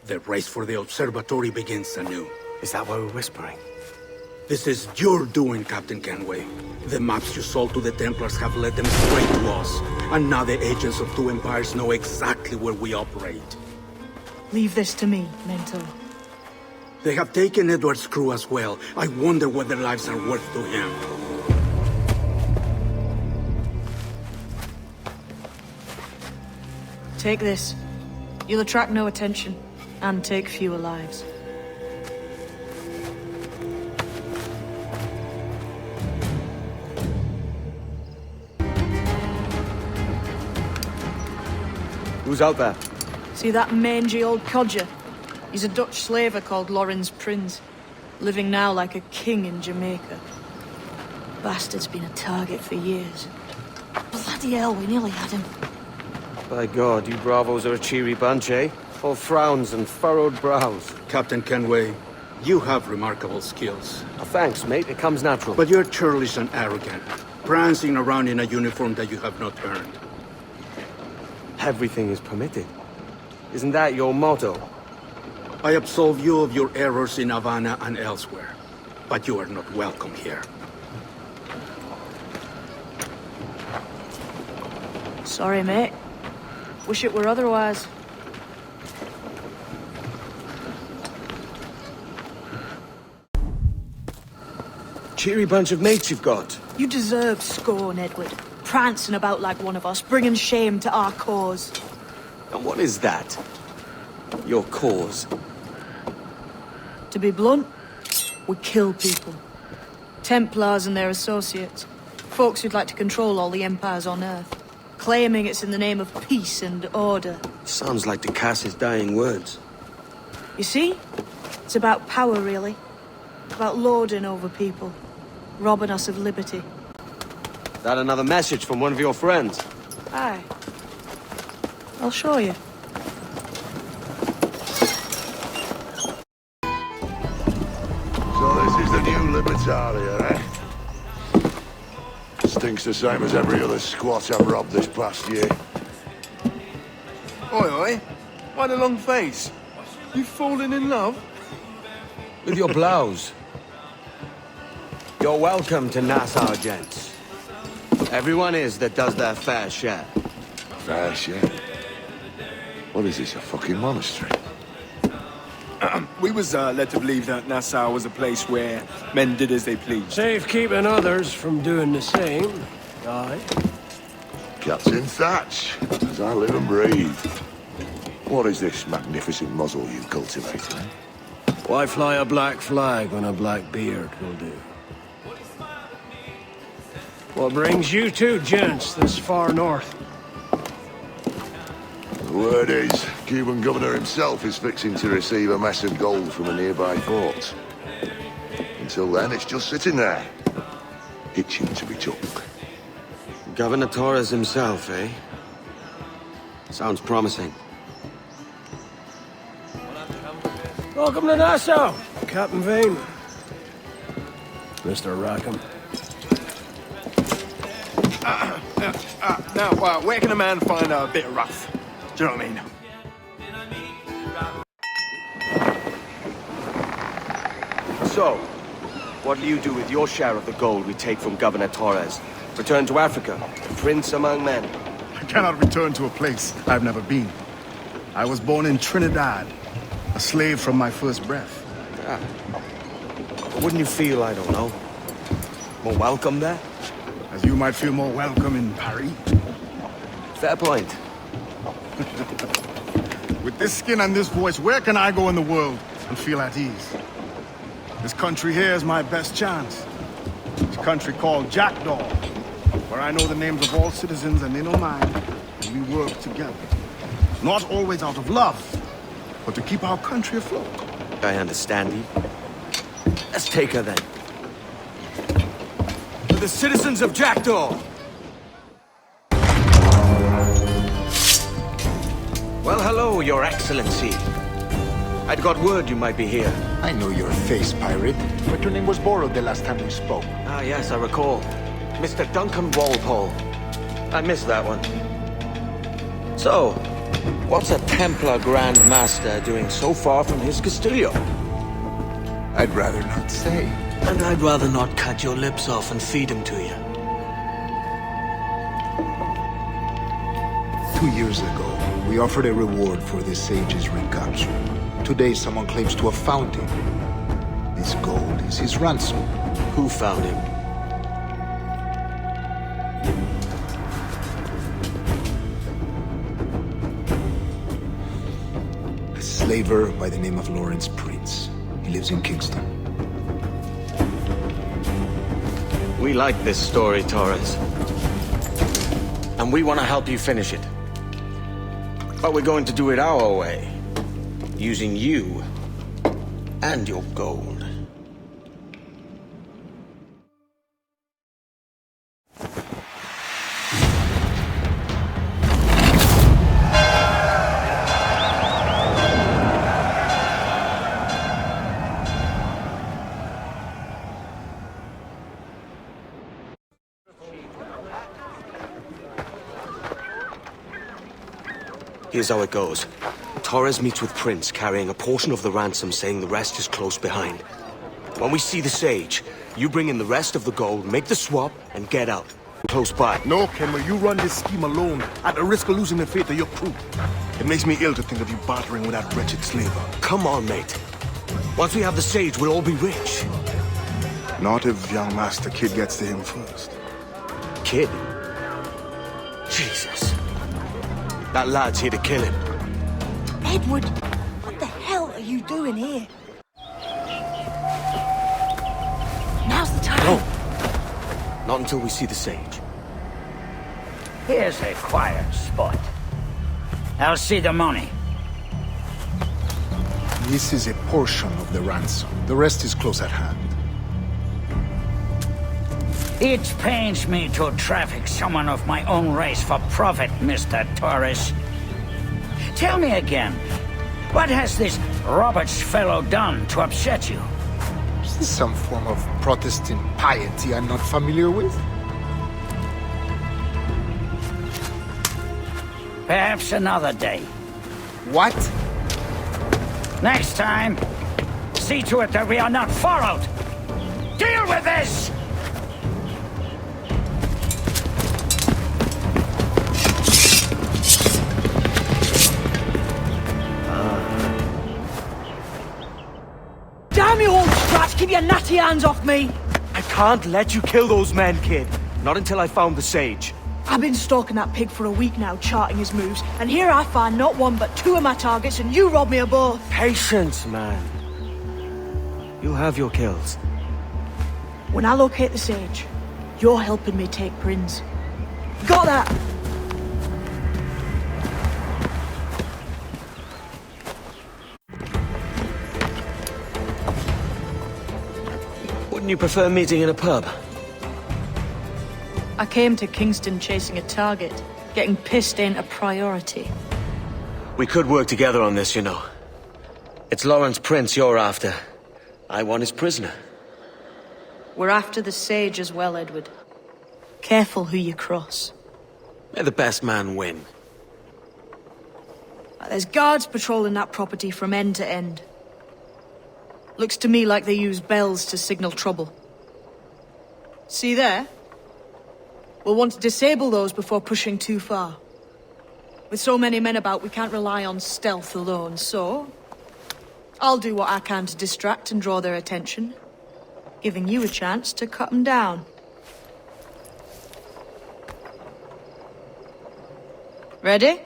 The race for the observatory begins anew. Is that why we're whispering? This is your doing, Captain Kenway. The maps you sold to the Templars have led them straight to us. And now the agents of two empires know exactly where we operate. Leave this to me, Mentor. They have taken Edward's crew as well. I wonder what their lives are worth to him. Take this. You'll attract no attention, and take fewer lives. Who's out there? See that mangy old codger? He's a Dutch slaver called Lorenz Prins, living now like a king in Jamaica. Bastard's been a target for years. Bloody hell, we nearly had him. By God, you bravos are a cheery bunch, eh? All frowns and furrowed brows. Captain Kenway, you have remarkable skills. Oh, thanks, mate. It comes natural. But you're churlish and arrogant, prancing around in a uniform that you have not earned. Everything is permitted. Isn't that your motto? I absolve you of your errors in Havana and elsewhere, but you are not welcome here. Sorry, mate. Wish it were otherwise. Cheery bunch of mates you've got. You deserve scorn, Edward. Prancing about like one of us, bringing shame to our cause. And what is that? Your cause? To be blunt, we kill people. Templars and their associates. Folks who'd like to control all the empires on Earth. Claiming it's in the name of peace and order. Sounds like to cast his dying words. You see? It's about power, really. About lording over people. Robbing us of liberty. That another message from one of your friends? Aye. I'll show you. So this is the new Libertalia, eh? Stinks the same as every other squat I've robbed this past year. Oi, oi. Why the long face? You fallen in love? With your blouse. You're welcome to Nassau, gents. Everyone is that does their fair share. Fair share? What is this, a fucking monastery? We was led to believe that Nassau was a place where men did as they pleased. Safe keeping others from doing the same. Aye. Captain Thatch, as I live and breathe. What is this magnificent muzzle you cultivate, eh? Why fly a black flag when a black beard will do? What brings you two gents this far north? The word is, Cuban governor himself is fixing to receive a mess of gold from a nearby fort. Until then, it's just sitting there, itching to be took. Governor Torres himself, eh? Sounds promising. Welcome to Nassau, Captain Vane. Mr. Rackham. Now, where can a man find a bit of rough? Do you know what I mean? So, what'll you do with your share of the gold we take from Governor Torres? Return to Africa, a prince among men? I cannot return to a place I've never been. I was born in Trinidad, a slave from my first breath. Ah. But wouldn't you feel, I don't know, more welcome there? As you might feel more welcome in Paris. Fair point. With this skin and this voice, where can I go in the world and feel at ease? This country here is my best chance. This country called Jackdaw, where I know the names of all citizens and they know mine, and we work together. Not always out of love, but to keep our country afloat. I understand you. Let's take her then. To the citizens of Jackdaw! Well, hello, Your Excellency. I'd got word you might be here. I know your face, pirate, but your name was borrowed the last time we spoke. Ah, yes, I recall. Mr. Duncan Walpole. I missed that one. So, what's a Templar Grand Master doing so far from his Castillo? I'd rather not say. And I'd rather not cut your lips off and feed him to you. 2 years ago, we offered a reward for the sage's recapture. Today, someone claims to have found him. This gold is his ransom. Who found him? A slaver by the name of Lawrence Prince. He lives in Kingston. We like this story, Torres. And we want to help you finish it. But we're going to do it our way. Using you and your gold. Here's how it goes. Torres meets with Prince, carrying a portion of the ransom, saying the rest is close behind. When we see the Sage, you bring in the rest of the gold, make the swap, and get out. Close by. No, Kenway, you run this scheme alone, at the risk of losing the faith of your crew. It makes me ill to think of you bartering with that wretched slaver. Come on, mate. Once we have the Sage, we'll all be rich. Not if young Master Kid gets to him first. Kid? Jesus. That lad's here to kill him. Edward, what the hell are you doing here? Now's the time. No. Not until we see the Sage. Here's a quiet spot. I'll see the money. This is a portion of the ransom. The rest is close at hand. It pains me to traffic someone of my own race for profit, Mr. Torres. Tell me again, what has this Roberts fellow done to upset you? Is this some form of Protestant piety I'm not familiar with? Perhaps another day. What? Next time, see to it that we are not followed. Deal with this! Damn you old sprats, keep your natty hands off me! I can't let you kill those men, kid. Not until I found the Sage. I've been stalking that pig for a week now, charting his moves, and here I find not one but two of my targets, and you rob me of both. Patience, man. You'll have your kills. When I locate the Sage, you're helping me take Prince. Got that? Wouldn't you prefer meeting in a pub? I came to Kingston chasing a target. Getting pissed ain't a priority. We could work together on this, you know. It's Lawrence Prince you're after. I want his prisoner. We're after the Sage as well, Edward. Careful who you cross. May the best man win. There's guards patrolling that property from end to end. Looks to me like they use bells to signal trouble. See there? We'll want to disable those before pushing too far. With so many men about, we can't rely on stealth alone, so... I'll do what I can to distract and draw their attention, giving you a chance to cut them down. Ready?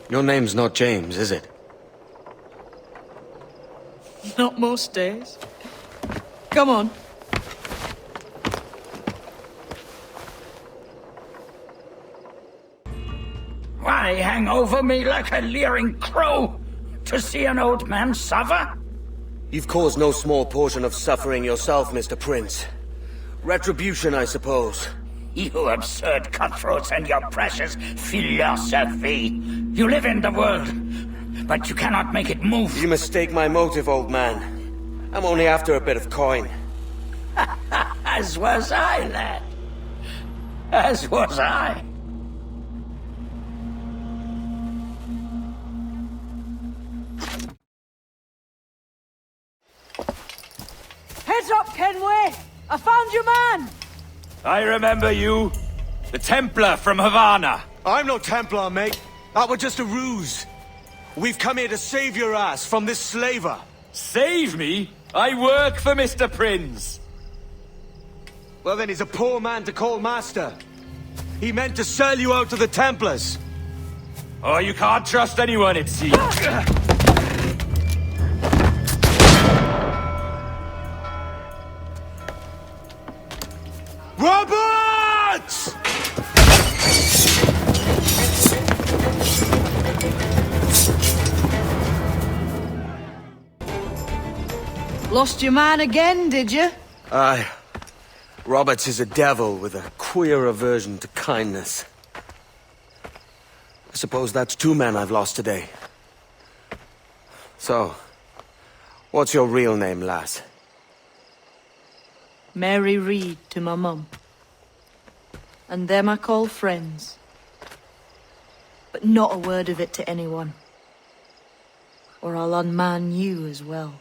Your name's not James, is it? Not most days. Come on. Why hang over me like a leering crow? To see an old man suffer? You've caused no small portion of suffering yourself, Mr. Prince. Retribution, I suppose. You absurd cutthroats and your precious philosophy. You live in the world, but you cannot make it move. You mistake my motive, old man. I'm only after a bit of coin. As was I, lad. As was I. Heads up, Kenway! I found your man! I remember you. The Templar from Havana. I'm no Templar, mate. That was just a ruse. We've come here to save your ass from this slaver. Save me? I work for Mr. Prince. Well, then he's a poor man to call master. He meant to sell you out to the Templars. Oh, you can't trust anyone, it seems. Roberts! Lost your man again, did you? Aye. Roberts is a devil with a queer aversion to kindness. I suppose that's 2 men I've lost today. So, what's your real name, lass? Mary Reed to my mum. And them I call friends. But not a word of it to anyone. Or I'll unman you as well.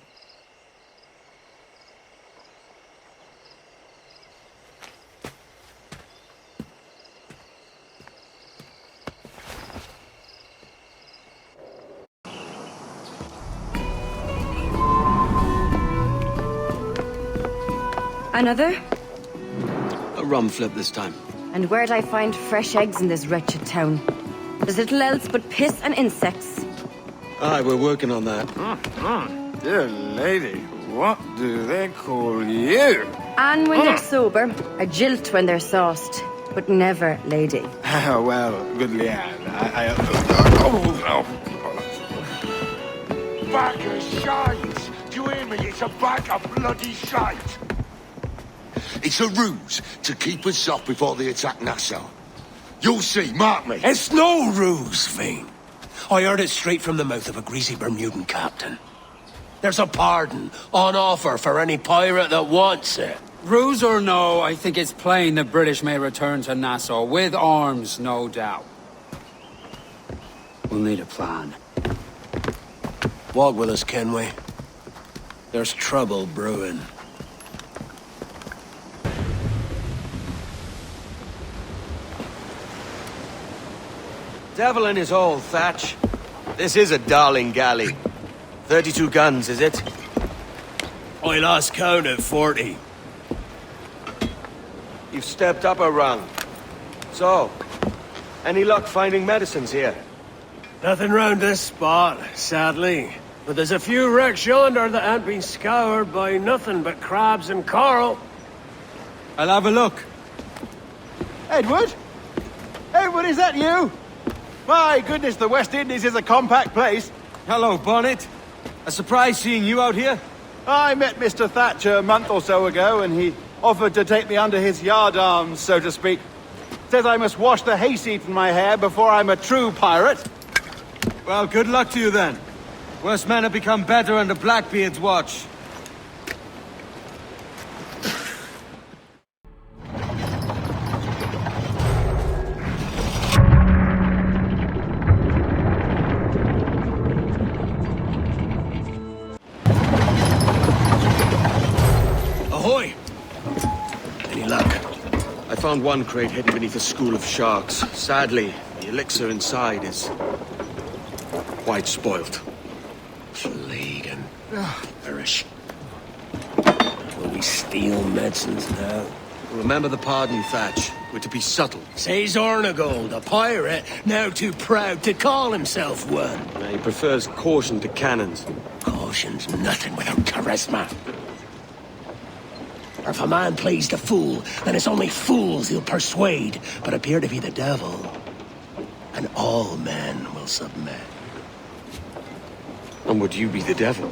Another? A rum flip this time. And where'd I find fresh eggs in this wretched town? There's little else but piss and insects. Aye, we're working on that. Dear lady, what do they call you? And when they're sober, a jilt when they're sauced, but never lady. Well, good Leanne, Bag of shite! Do you hear me? It's a bag of bloody shite! It's a ruse to keep us off before they attack Nassau. You'll see, mark me. It's no ruse, Fiend. I heard it straight from the mouth of a greasy Bermudan captain. There's a pardon on offer for any pirate that wants it. Ruse or no, I think it's plain the British may return to Nassau, with arms, no doubt. We'll need a plan. Walk with us, Kenway. There's trouble brewing. Devil in his hole, Thatch. This is a darling galley. 32 guns, is it? I lost count at 40. You've stepped up a rung. So, any luck finding medicines here? Nothing round this spot, sadly. But there's a few wrecks yonder that ain't been scoured by nothing but crabs and coral. I'll have a look. Edward? Edward, is that you? My goodness, the West Indies is a compact place. Hello, Bonnet. A surprise seeing you out here? I met Mr. Thatcher a month or so ago, and he offered to take me under his yardarms, so to speak. Says I must wash the hayseed from my hair before I'm a true pirate. Well, good luck to you then. Worst men have become better under Blackbeard's watch. Ahoy! Any luck? I found one crate hidden beneath a school of sharks. Sadly, the elixir inside is quite spoilt. Plague and perish. Will we steal medicines now? Remember the pardon, Thatch. We're to be subtle. Says Ornagold, a pirate, now too proud to call himself one. He prefers caution to cannons. Caution's nothing without charisma. Or if a man plays the fool, then it's only fools he'll persuade, but appear to be the devil. And all men will submit. And would you be the devil?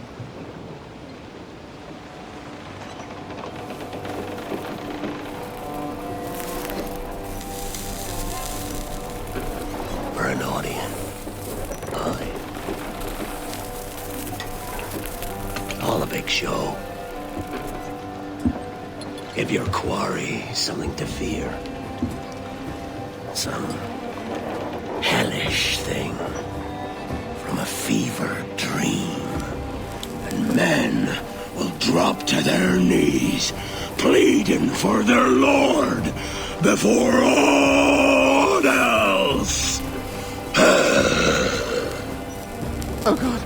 We're an audience. Aye. All a big show. Give your quarry something to fear. Some hellish thing from a fevered dream. And men will drop to their knees, pleading for their lord before all else. Oh, God.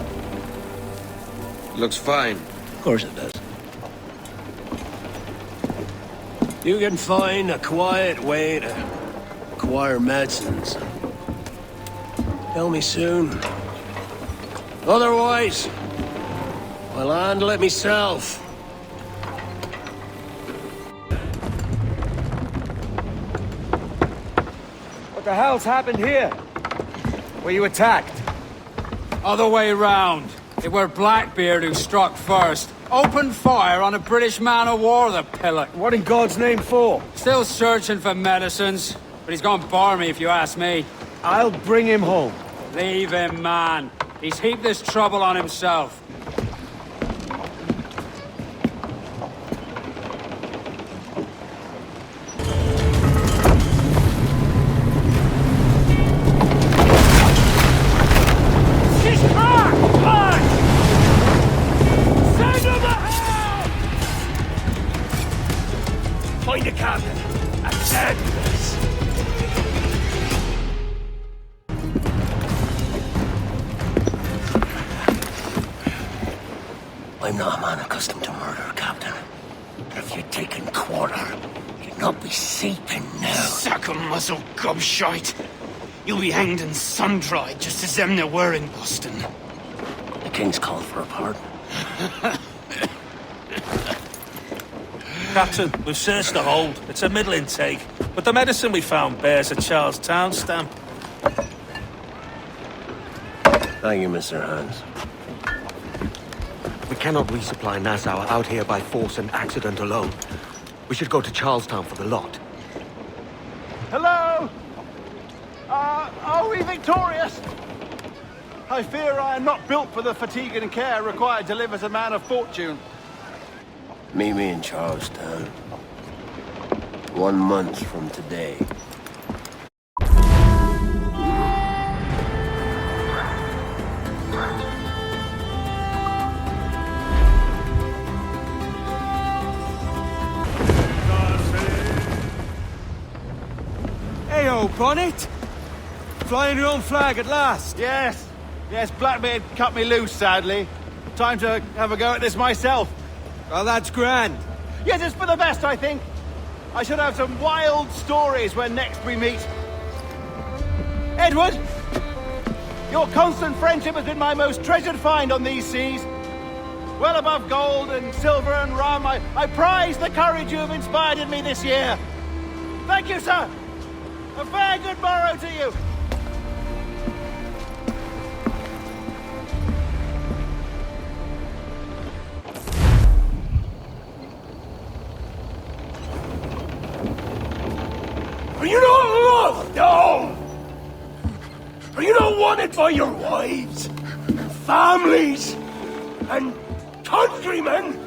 Looks fine. Of course it does. You can find a quiet way to acquire medicines. Tell me soon. Otherwise, I'll handle it myself. What the hell's happened here? Were you attacked? Other way round. It were Blackbeard who struck first. Opened fire on a British man-o'-war, the pillock. What in God's name for? Still searching for medicines, but he's gone barmy if you ask me. I'll bring him home. Leave him, man. He's heaped this trouble on himself. Find a captain and send this. I'm not a man accustomed to murder, Captain. But if you're taking quarter, you'd not be sleeping now. Sack a muzzle, gobshite. You'll be hanged and sun-dried just as them there were in Boston. The King's called for a pardon. Captain, we've searched the hold. It's a middling take, but the medicine we found bears a Charlestown stamp. Thank you, Mr. Hans. We cannot resupply Nassau out here by force and accident alone. We should go to Charlestown for the lot. Hello? Are we victorious? I fear I am not built for the fatigue and care required to live as a man of fortune. Meet me in Charlestown. 1 month from today. Hey-o, Bonnet! Flying your own flag at last! Yes. Yes, Blackbeard cut me loose, sadly. Time to have a go at this myself. Well, that's grand. Yes, it's for the best, I think. I should have some wild stories when next we meet. Edward! Your constant friendship has been my most treasured find on these seas. Well above gold and silver and rum, I prize the courage you have inspired in me this year. Thank you, sir. A fair good morrow to you. not wanted by your wives, families, and countrymen?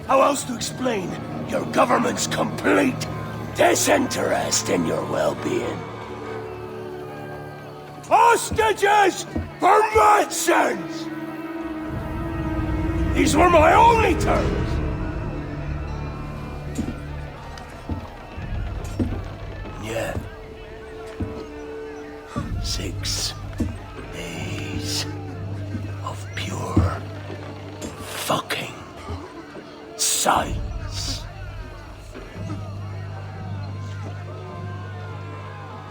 How else to explain your government's complete disinterest in your well-being? Hostages for Madsons! These were my only terms. Yeah. 6 days of pure fucking silence.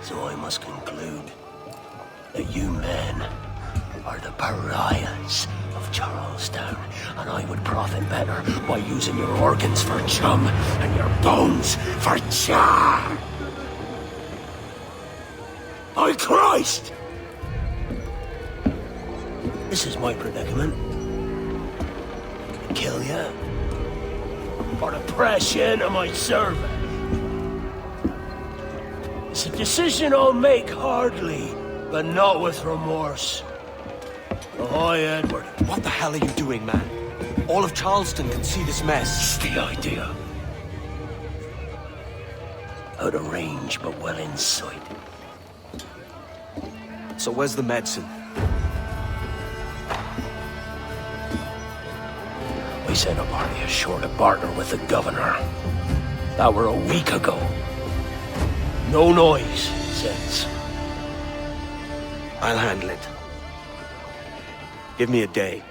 So I must conclude that you men are the pariahs of Charlestown, and I would profit better by using your organs for chum and your bones for char. By Christ! This is my predicament. Kill ya, or to press you into my service. It's a decision I'll make hardly, but not with remorse. Ahoy, Edward. What the hell are you doing, man? All of Charleston can see this mess. It's the idea. Out of range, but well in sight. So where's the medicine? We sent a party ashore to partner with the governor. That were a week ago. No noise since. I'll handle it. Give me a day.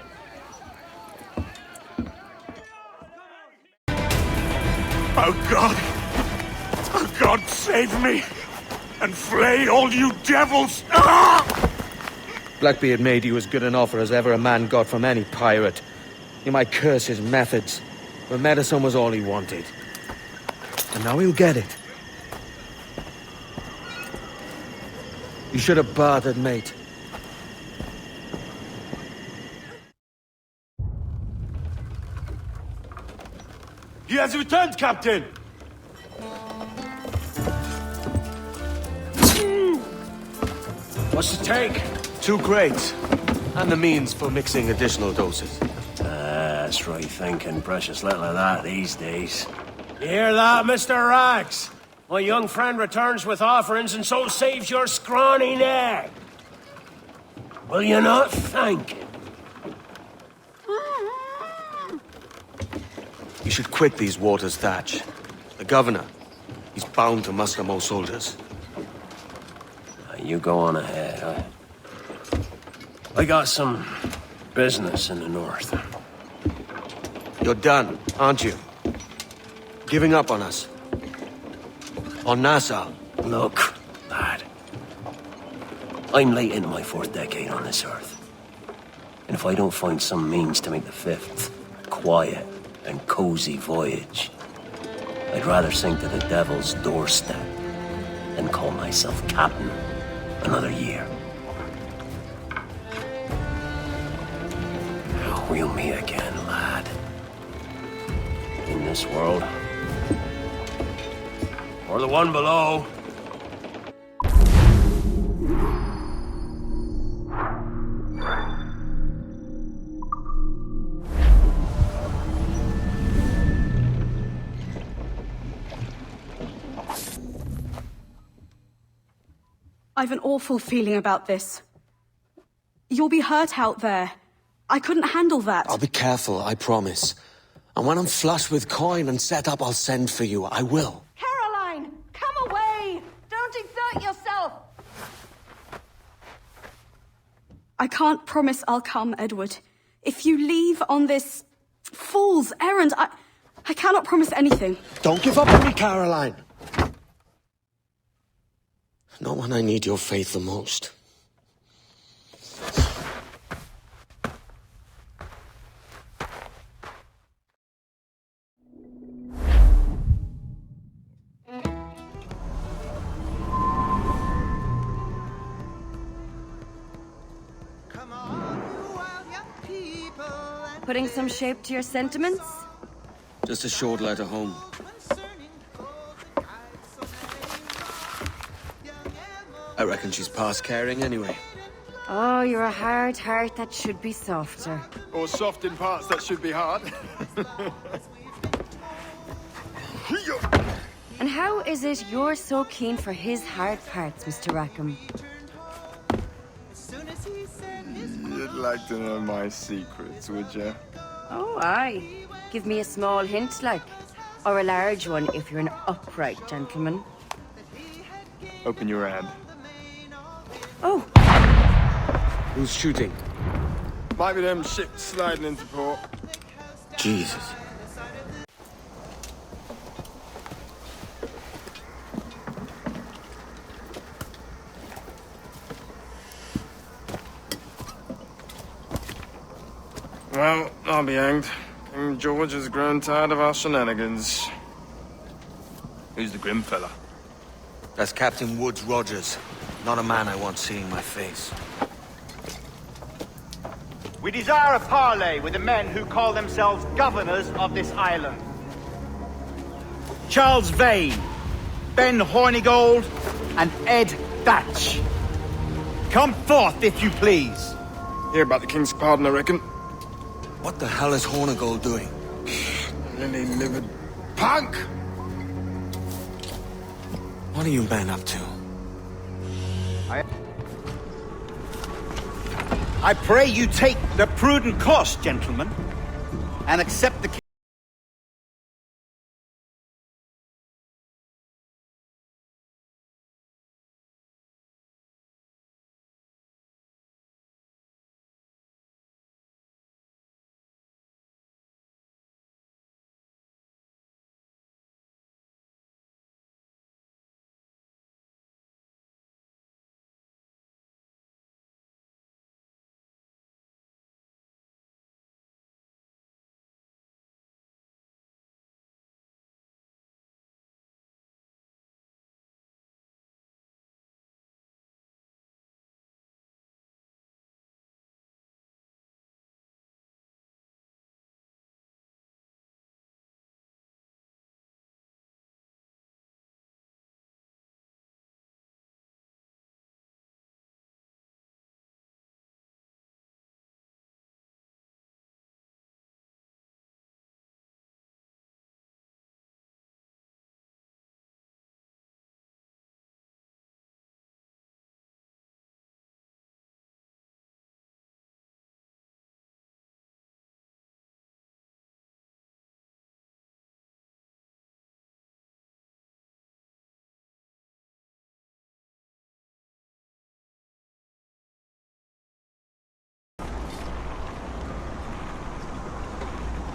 Oh God! Oh God, save me! And flay all you devils! Ah! Blackbeard made you as good an offer as ever a man got from any pirate. You might curse his methods, but medicine was all he wanted. And now he'll get it. You should have bartered, mate. He has returned, Captain! What's the take? 2 crates, and the means for mixing additional doses. That's right thinking. Precious little of that these days. You hear that, Mr. Rags? My young friend returns with offerings and so saves your scrawny neck. Will you not thank him? You should quit these waters, Thatch. The governor, he's bound to muster more soldiers. You go on ahead. I got some business in the north. You're done, aren't you? Giving up on us? On Nassau? Look, lad. I'm late into my 4th decade on this earth. And if I don't find some means to make the 5th a quiet and cozy voyage, I'd rather sink to the devil's doorstep than call myself captain another year. We'll meet again, lad. In this world. Or the one below. I've an awful feeling about this. You'll be hurt out there. I couldn't handle that. I'll be careful, I promise. And when I'm flush with coin and set up, I'll send for you. I will. Caroline, come away! Don't exert yourself! I can't promise I'll come, Edward. If you leave on this fool's errand, I cannot promise anything. Don't give up on me, Caroline. Not when I need your faith the most. Putting some shape to your sentiments? Just a short letter home. I reckon she's past caring anyway. Oh, you're a hard heart that should be softer. Or soft in parts that should be hard. And how is it you're so keen for his hard parts, Mr. Rackham? You'd like to know my secrets, would you? Oh, aye. Give me a small hint, like. Or a large one, if you're an upright gentleman. Open your hand. Oh! Who's shooting? Might be them ships sliding into port. Jesus. Well, I'll be hanged. King George has grown tired of our shenanigans. Who's the grim fella? That's Captain Woods Rogers. Not a man I want seeing my face. We desire a parley with the men who call themselves governors of this island. Charles Vane, Ben Hornigold, and Ed Thatch. Come forth, if you please. Hear about the king's pardon, I reckon. What the hell is Hornigold doing? Lily-livered punk! What are you men up to? I pray you take the prudent course, gentlemen, and accept the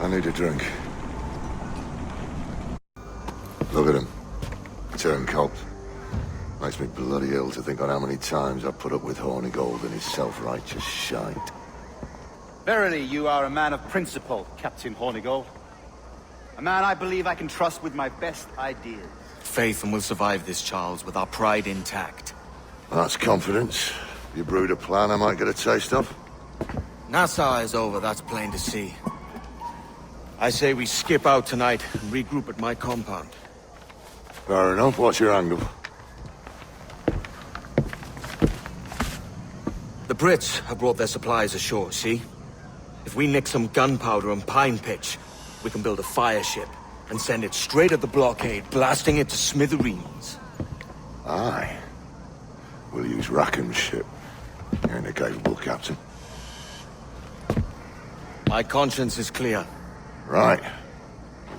I need a drink. Look at him. Turncoat. Makes me bloody ill to think on how many times I've put up with Hornigold and his self-righteous shite. Verily, you are a man of principle, Captain Hornigold. A man I believe I can trust with my best ideas. Faith, and we'll survive this, Charles, with our pride intact. That's confidence. You brewed a plan I might get a taste of? Nassau is over, that's plain to see. I say we skip out tonight and regroup at my compound. Fair enough. What's your angle? The Brits have brought their supplies ashore, see? If we nick some gunpowder and pine pitch, we can build a fire ship and send it straight at the blockade, blasting it to smithereens. Aye. We'll use Rackham's ship. You ain't a capable captain. My conscience is clear. Right.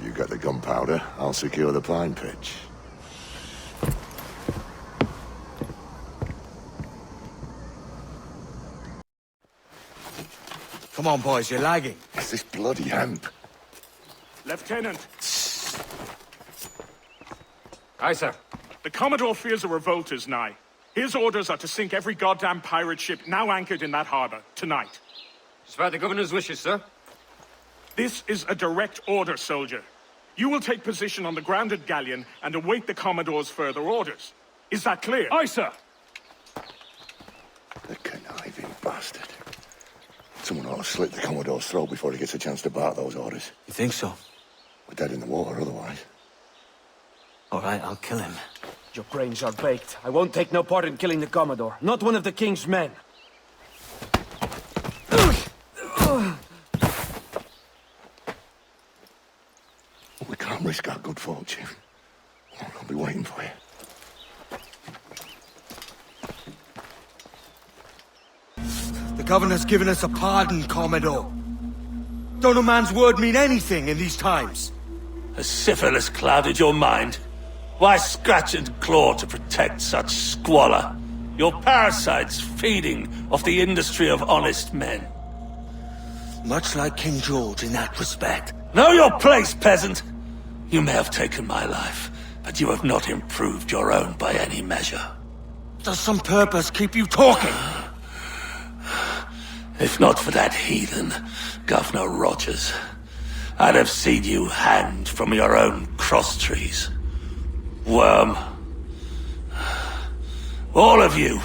You get the gunpowder, I'll secure the pine pitch. Come on, boys, you're lagging. It's this bloody hemp. Lieutenant. Aye, sir. The Commodore fears a revolt is nigh. His orders are to sink every goddamn pirate ship now anchored in that harbor, tonight. It's by the governor's wishes, sir. This is a direct order, soldier. You will take position on the grounded galleon and await the Commodore's further orders. Is that clear? Aye, sir. The conniving bastard. Someone ought to slit the Commodore's throat before he gets a chance to bark those orders. You think so? We're dead in the water otherwise. All right, I'll kill him. Your brains are baked. I won't take no part in killing the Commodore. Not one of the King's men. Can't risk our good fortune. I'll be waiting for you. The governor's given us a pardon, Commodore. Don't a man's word mean anything in these times? Has syphilis clouded your mind? Why scratch and claw to protect such squalor? Your parasites feeding off the industry of honest men. Much like King George in that respect. Know your place, peasant! You may have taken my life, but you have not improved your own by any measure. Does some purpose keep you talking? If not for that heathen, Governor Rogers, I'd have seen you hanged from your own cross trees. Worm. All of you.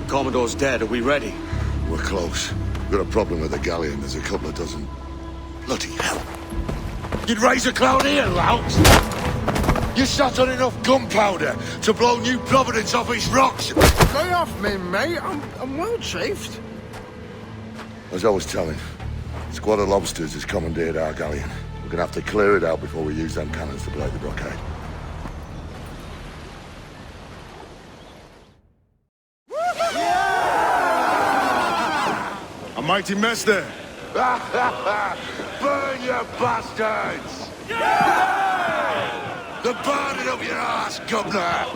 The Commodore's dead. Are we ready? We're close. We've got a problem with the galleon. There's a couple of dozen. Bloody hell. You'd raise a cloud here, lout! You sat on enough gunpowder to blow New Providence off its rocks! Lay off me, mate. I'm well chafed. As I was telling, a squad of lobsters has commandeered our galleon. We're gonna have to clear it out before we use them cannons to blow the blockade. A mighty mess there. Burn, you bastards! They're burning up your ass, governor!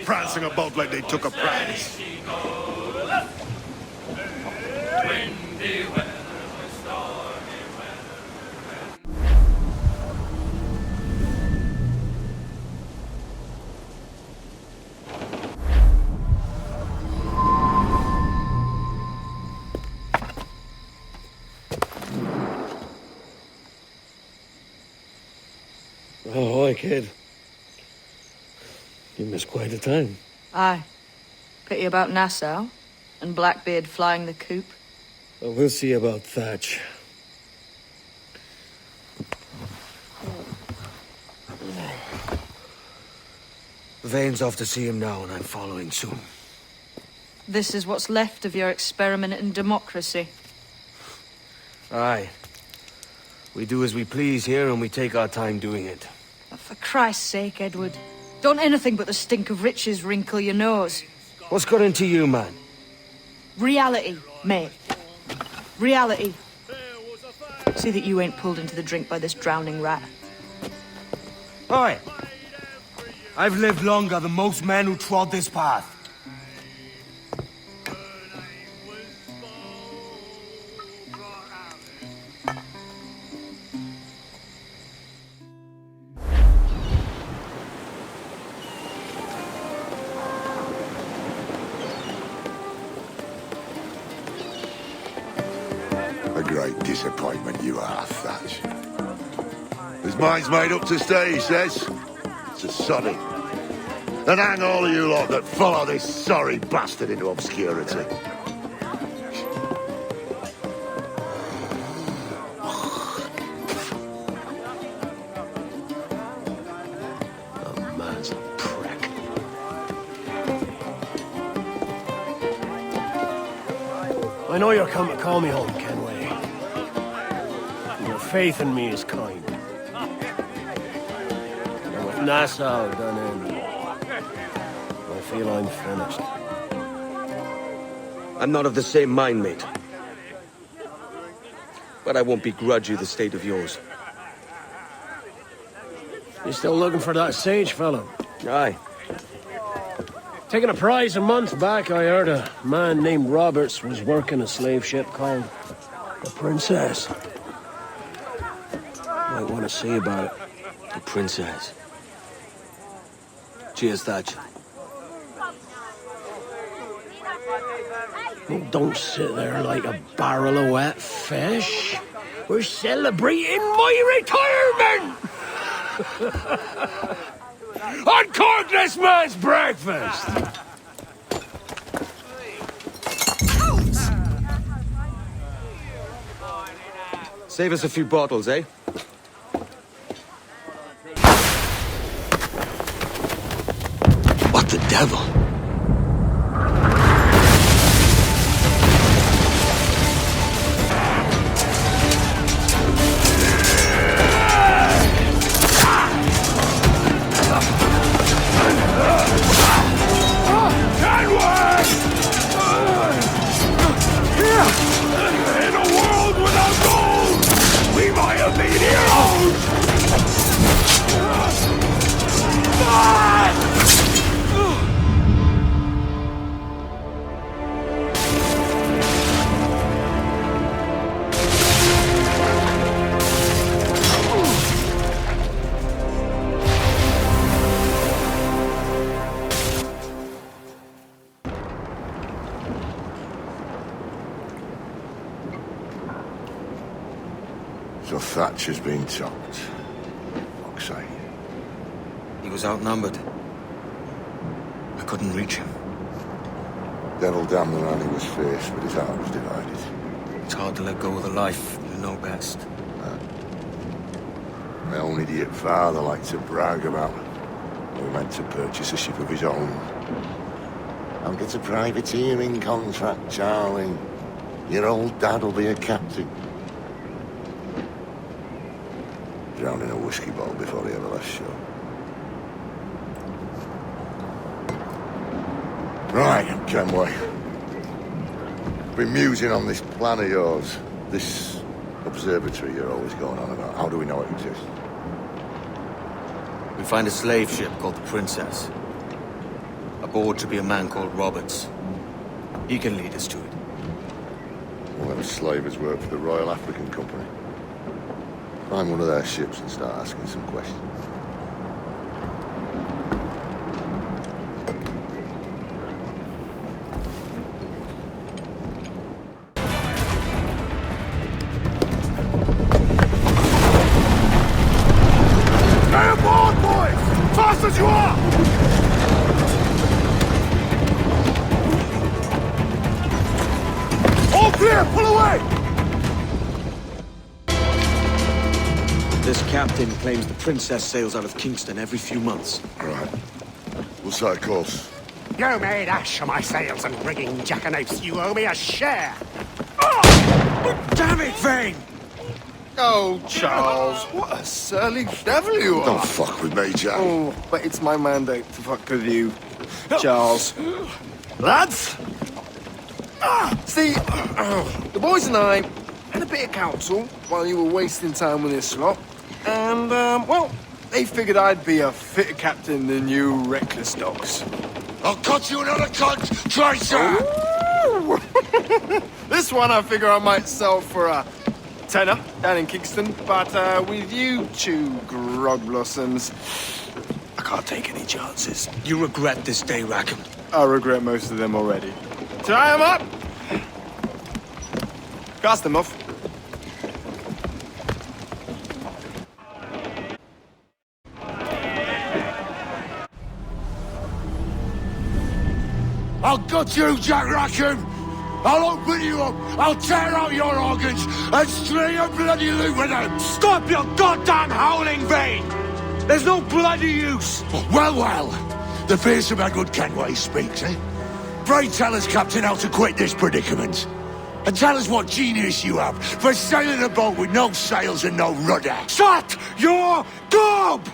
Prancing about like they took a prize. Oh, hi, kid. You missed quite a time. Aye. Pity about Nassau, and Blackbeard flying the coop. Well, we'll see about Thatch. Vane's off to see him now, and I'm following soon. This is what's left of your experiment in democracy. Aye. We do as we please here, and we take our time doing it. For Christ's sake, Edward. Don't anything but the stink of riches wrinkle your nose. What's got into you, man? Reality, mate. Reality. See that you ain't pulled into the drink by this drowning rat. Oi! I've lived longer than most men who trod this path. A great disappointment you are, Thatch. His mind's made up to stay, he says. It's a soddy. And hang all of you lot that follow this sorry bastard into obscurity. That man's a prick. I know you're come to call me home, Kenway. Your faith in me is kind. And with Nassau done in, I feel I'm finished. I'm not of the same mind, mate. But I won't begrudge you the state of yours. You still looking for that sage fellow? Aye. Taking a prize a month back, I heard a man named Roberts was working a slave ship called the Princess. Might want to see about it. The Princess. Cheers, Thatch. Oh, don't sit there like a barrel of wet fish. We're celebrating my retirement! Uncork this man's breakfast! Save us a few bottles, eh? What the devil? So Thatcher's been chopped. Fuck's sake. He was outnumbered. I couldn't reach him. Devil damn the man he was faced, but his heart was divided. It's hard to let go of the life you know best. My own idiot father liked to brag about we were meant to purchase a ship of his own. I'll get a privateering contract, Charlie. Your old dad'll be a captain. Drowned in a whiskey bottle before he ever left shore. Right, Kenway. Been musing on this plan of yours. This observatory you're always going on about. How do we know it exists? We find a slave ship called the Princess. Aboard should be a man called Roberts. He can lead us to it. Well, them slavers work for the Royal African Company. Find one of their ships and start asking some questions. Stay aboard, boys! Fast as you are! All clear! Pull away! This captain claims the Princess sails out of Kingston every few months. Right. We'll set a course. You made ash of my sails and rigging, jackanapes. You owe me a share. Damn it, Vane! Oh, Charles, what a surly devil you are. Don't fuck with me, Jack. Oh, but it's my mandate to fuck with you, Charles. Lads! See, the boys and I had a bit of counsel while you were wasting time with this lot. And, well, they figured I'd be a fitter captain than you reckless dogs. I'll cut you another cunt, Tracer! This one I figure I might sell for a tenner down in Kingston, but with you two grog blossoms, I can't take any chances. You regret this day, Rackham. I regret most of them already. Tie them up! Cast them off. I'll gut you, Jack Rackham! I'll open you up, I'll tear out your organs, and string a bloody loot with them! Stop your goddamn howling, Vane! There's no bloody use! Well, well, the fearsome Edward Kenway speaks, eh? Pray tell us, Captain, how to quit this predicament. And tell us what genius you have for sailing a boat with no sails and no rudder. Shut your gob!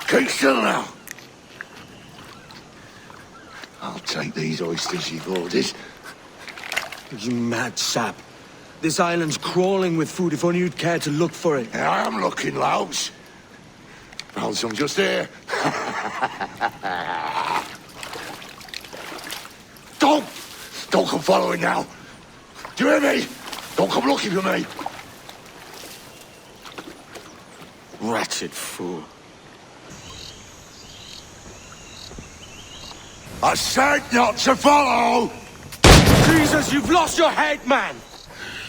Keep still now. I'll take these oysters you've ordered. You mad sap. This island's crawling with food if only you'd care to look for it. Yeah, I am looking, Louts. Found some just here. Don't come following now. Do you hear me? Don't come looking for me. Wretched fool. I said not to follow! Jesus, you've lost your head, man!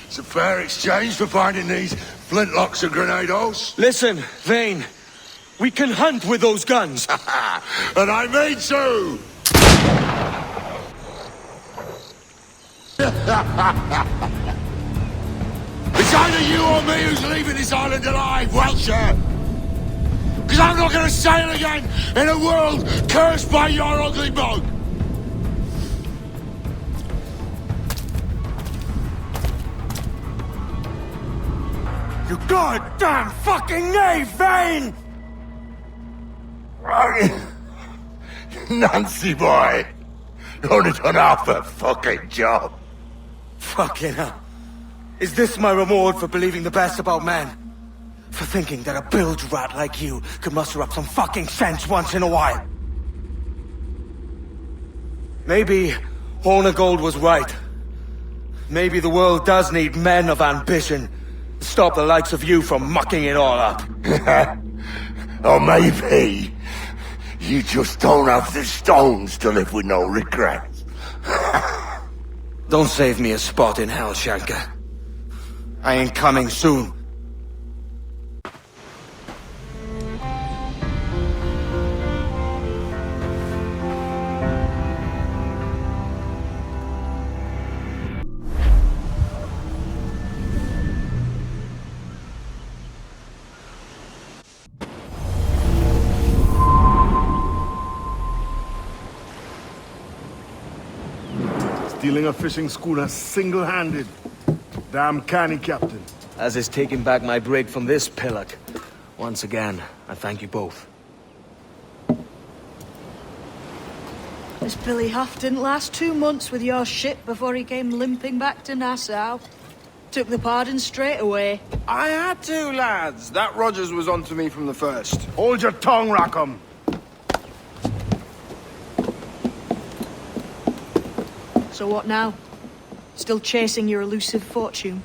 It's a fair exchange for finding these flintlocks and grenados. Listen, Vane. We can hunt with those guns. And I mean to! It's either you or me who's leaving this island alive, Welcher! Because I'm not going to sail again in a world cursed by your ugly boat! You goddamn fucking knave, Vane! Nancy boy! Only done half a fucking job. Fucking hell. Is this my reward for believing the best about men? For thinking that a bilge rat like you could muster up some fucking sense once in a while. Maybe Hornigold was right. Maybe the world does need men of ambition to stop the likes of you from mucking it all up. Or maybe you just don't have the stones to live with no regrets. Don't save me a spot in hell, Shanka. I ain't coming soon. Stealing a fishing schooner single-handed. Damn canny, Captain. As is taking back my brig from this pillock. Once again, I thank you both. This Billy Huff didn't last 2 months with your ship before he came limping back to Nassau. Took the pardon straight away. I had to, lads. That Rogers was onto me from the first. Hold your tongue, Rackham. So what now? Still chasing your elusive fortune?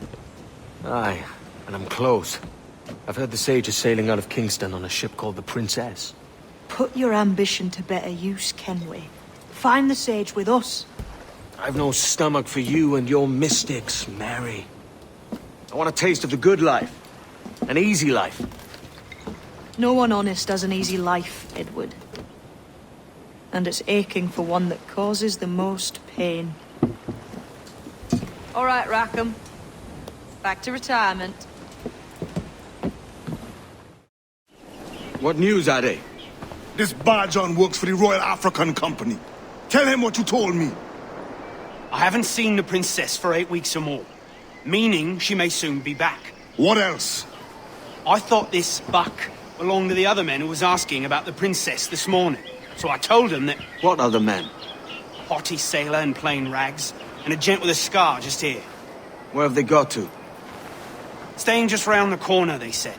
Aye, and I'm close. I've heard the Sage is sailing out of Kingston on a ship called the Princess. Put your ambition to better use, Kenway. Find the Sage with us. I've no stomach for you and your mystics, Mary. I want a taste of the good life. An easy life. No one honest has an easy life, Edward. And it's aching for one that causes the most pain. All right, Rackham. Back to retirement. What news, Ade? This Barjon works for the Royal African Company. Tell him what you told me. I haven't seen the princess for 8 weeks or more. Meaning she may soon be back. What else? I thought this buck belonged to the other men who was asking about the princess this morning. So I told him that... What other men? Haughty sailor in plain rags, and a gent with a scar just here. Where have they got to? Staying just round the corner, they said.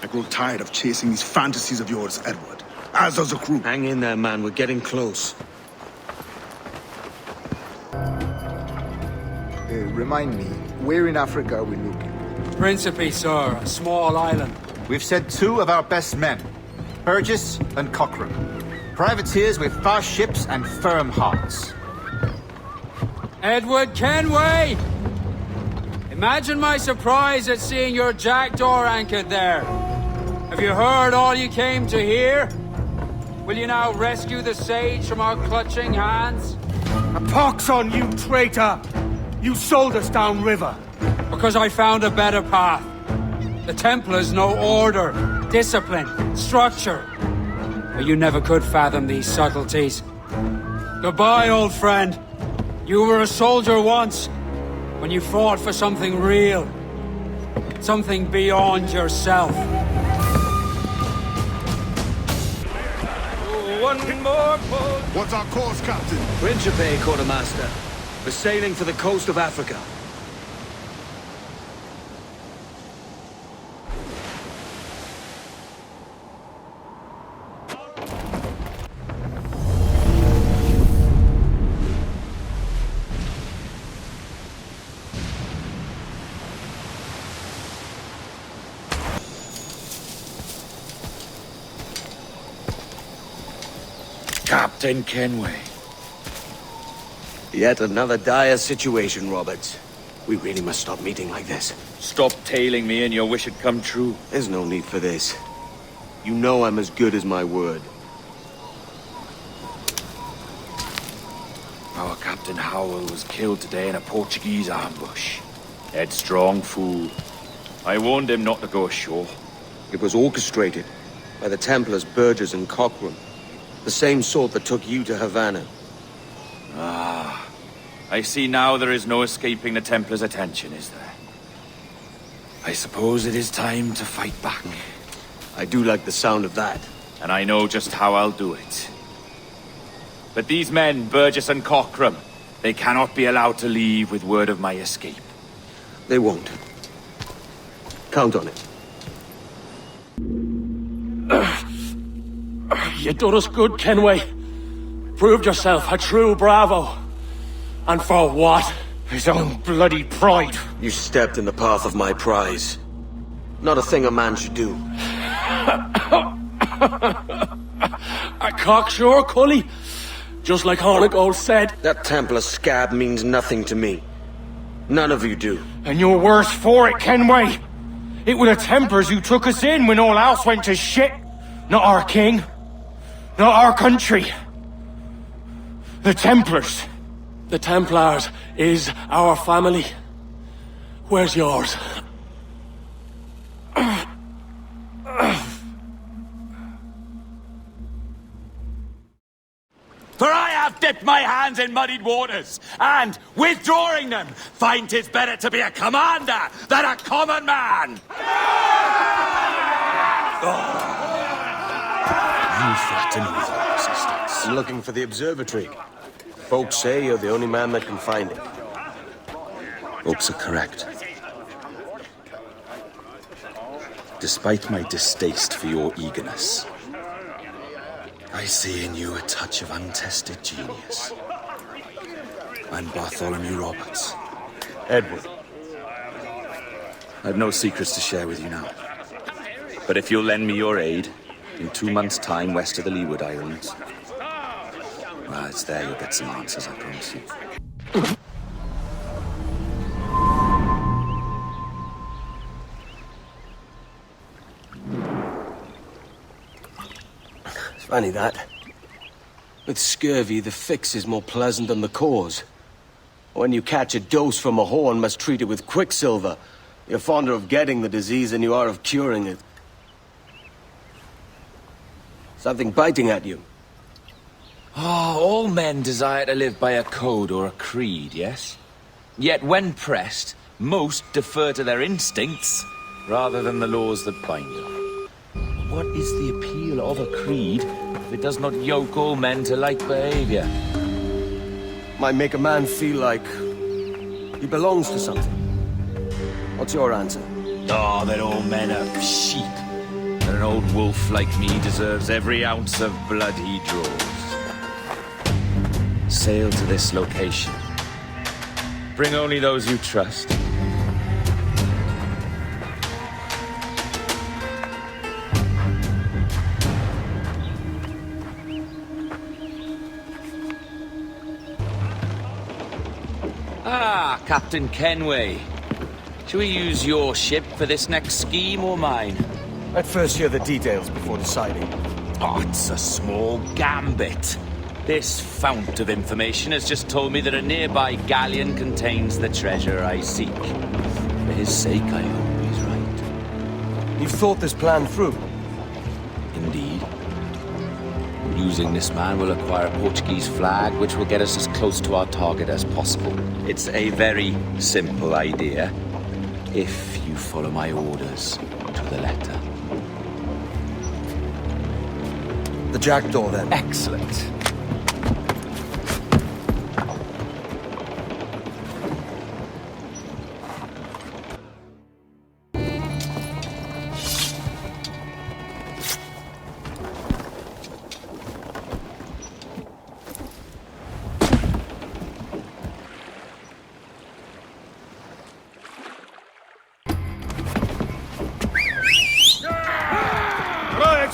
I grow tired of chasing these fantasies of yours, Edward. As does the crew. Hang in there, man. We're getting close. Remind me, where in Africa are we looking? Principe, sir. A small island. We've sent 2 of our best men, Burgess and Cochrane. Privateers with fast ships and firm hearts. Edward Kenway! Imagine my surprise at seeing your jackdaw anchored there. Have you heard all you came to hear? Will you now rescue the Sage from our clutching hands? A pox on you, traitor! You sold us downriver. Because I found a better path. The Templars know order, discipline, structure. But you never could fathom these subtleties. Goodbye, old friend. You were a soldier once, when you fought for something real. Something beyond yourself. One more. What's our course, Captain? Principe, Quartermaster. We're sailing for the coast of Africa. Captain Kenway. Yet another dire situation, Roberts. We really must stop meeting like this. Stop tailing me and your wish had come true. There's no need for this. You know I'm as good as my word. Our Captain Howell was killed today in a Portuguese ambush. Headstrong fool. I warned him not to go ashore. It was orchestrated by the Templars Burgess and Cochrane. The same sort that took you to Havana. Ah, I see now there is no escaping the Templars' attention, is there? I suppose it is time to fight back. I do like the sound of that. And I know just how I'll do it. But these men, Burgess and Cochrane, they cannot be allowed to leave with word of my escape. They won't. Count on it. You done us good, Kenway. Proved yourself a true bravo. And for what? His own bloody pride. You stepped in the path of my prize. Not a thing a man should do. A cocksure, Cully. Just like Hornigold said. That Templar scab means nothing to me. None of you do. And you're worse for it, Kenway. It were the Templars who took us in when all else went to shit. Not our king. Not our country. The Templars. The Templars is our family. Where's yours? For I have dipped my hands in muddied waters, and, withdrawing them, find 'tis better to be a commander than a common man! You threaten with our resistance. I'm looking for the observatory. Folks say you're the only man that can find it. Folks are correct. Despite my distaste for your eagerness, I see in you a touch of untested genius. I'm Bartholomew Roberts. Edward. I've no secrets to share with you now. But if you'll lend me your aid, in 2 months' time west of the Leeward Islands, well, it's there you'll get some answers, I promise you. It's funny that. With scurvy, the fix is more pleasant than the cause. When you catch a dose from a horn, must treat it with quicksilver. You're fonder of getting the disease than you are of curing it. Something biting at you. Oh, all men desire to live by a code or a creed, yes? Yet when pressed, most defer to their instincts rather than the laws that bind them. What is the appeal of a creed if it does not yoke all men to like behavior? Might make a man feel like he belongs to something. What's your answer? Oh, that all men are sheep. That an old wolf like me deserves every ounce of blood he draws. Sail to this location. Bring only those you trust. Ah, Captain Kenway. Shall we use your ship for this next scheme or mine? I'd first hear the details before deciding. Oh, it's a small gambit. This fount of information has just told me that a nearby galleon contains the treasure I seek. For his sake, I hope he's right. You've thought this plan through? Indeed. Using this man, we'll acquire a Portuguese flag, which will get us as close to our target as possible. It's a very simple idea, if you follow my orders to the letter. The jackdaw, then. Excellent.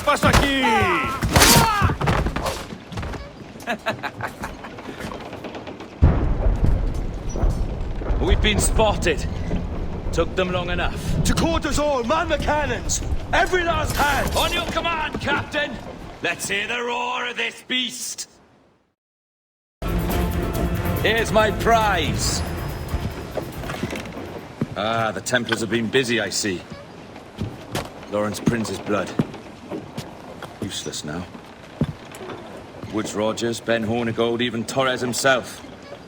Passa aqui! We've been spotted. Took them long enough. To quarters all, man the cannons! Every last hand! On your command, Captain! Let's hear the roar of this beast! Here's my prize! Ah, the Templars have been busy, I see. Lawrence Prince's blood. Useless now. Woods Rogers, Ben Hornigold, even Torres himself.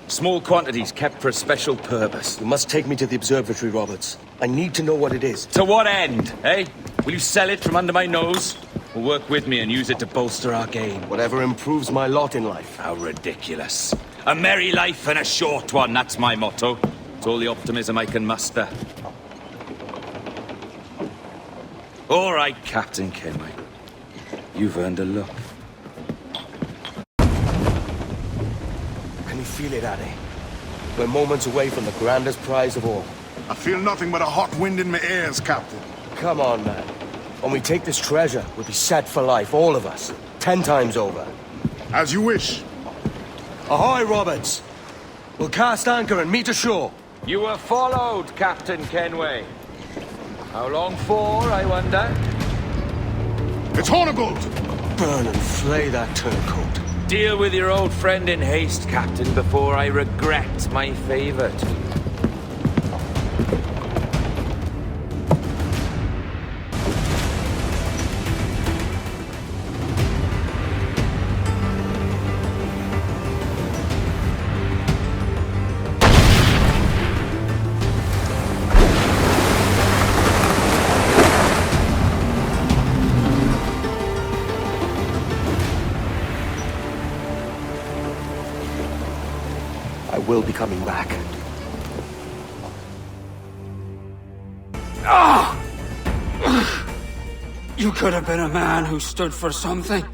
Small quantities kept for a special purpose. You must take me to the observatory, Roberts. I need to know what it is. To what end, eh? Will you sell it from under my nose? Or work with me and use it to bolster our game? Whatever improves my lot in life. How ridiculous. A merry life and a short one, that's my motto. It's all the optimism I can muster. All right, Captain Kenway. You've earned a look. Can you feel it, Addy? We're moments away from the grandest prize of all. I feel nothing but a hot wind in my ears, Captain. Come on, man. When we take this treasure, we'll be set for life, all of us. 10 times over. As you wish. Ahoy, Roberts! We'll cast anchor and meet ashore. You were followed, Captain Kenway. How long for, I wonder? It's Hornigold! Burn and flay that turncoat. Deal with your old friend in haste, Captain, before I regret my favor to you. I will be coming back. You could have been a man who stood for something.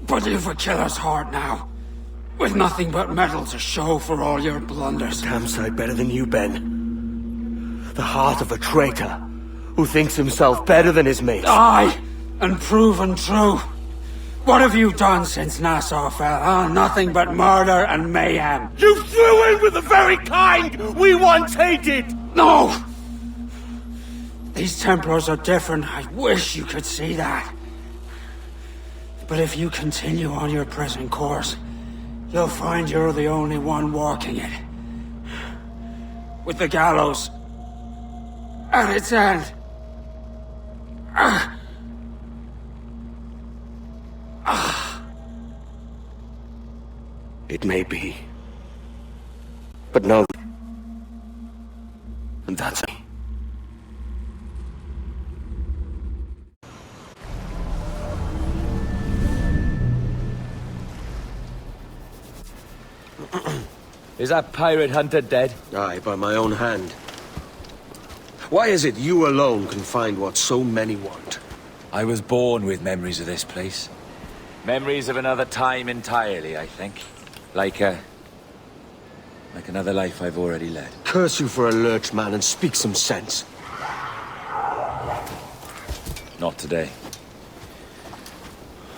But you've a killer's heart now. With nothing but metal to show for all your blunders. Damn sight better than you, Ben. The heart of a traitor who thinks himself better than his mates. Aye, and proven true. What have you done since Nassau fell, huh? Nothing but murder and mayhem. You threw in with the very kind we once hated! No! These Templars are different. I wish you could see that. But if you continue on your present course, you'll find you're the only one walking it. With the gallows at its end. It may be. But no. And that's me. Is that pirate hunter dead? Aye, by my own hand. Why is it you alone can find what so many want? I was born with memories of this place. Memories of another time entirely, I think. Like another life I've already led. Curse you for a lurch, man, and speak some sense. Not today.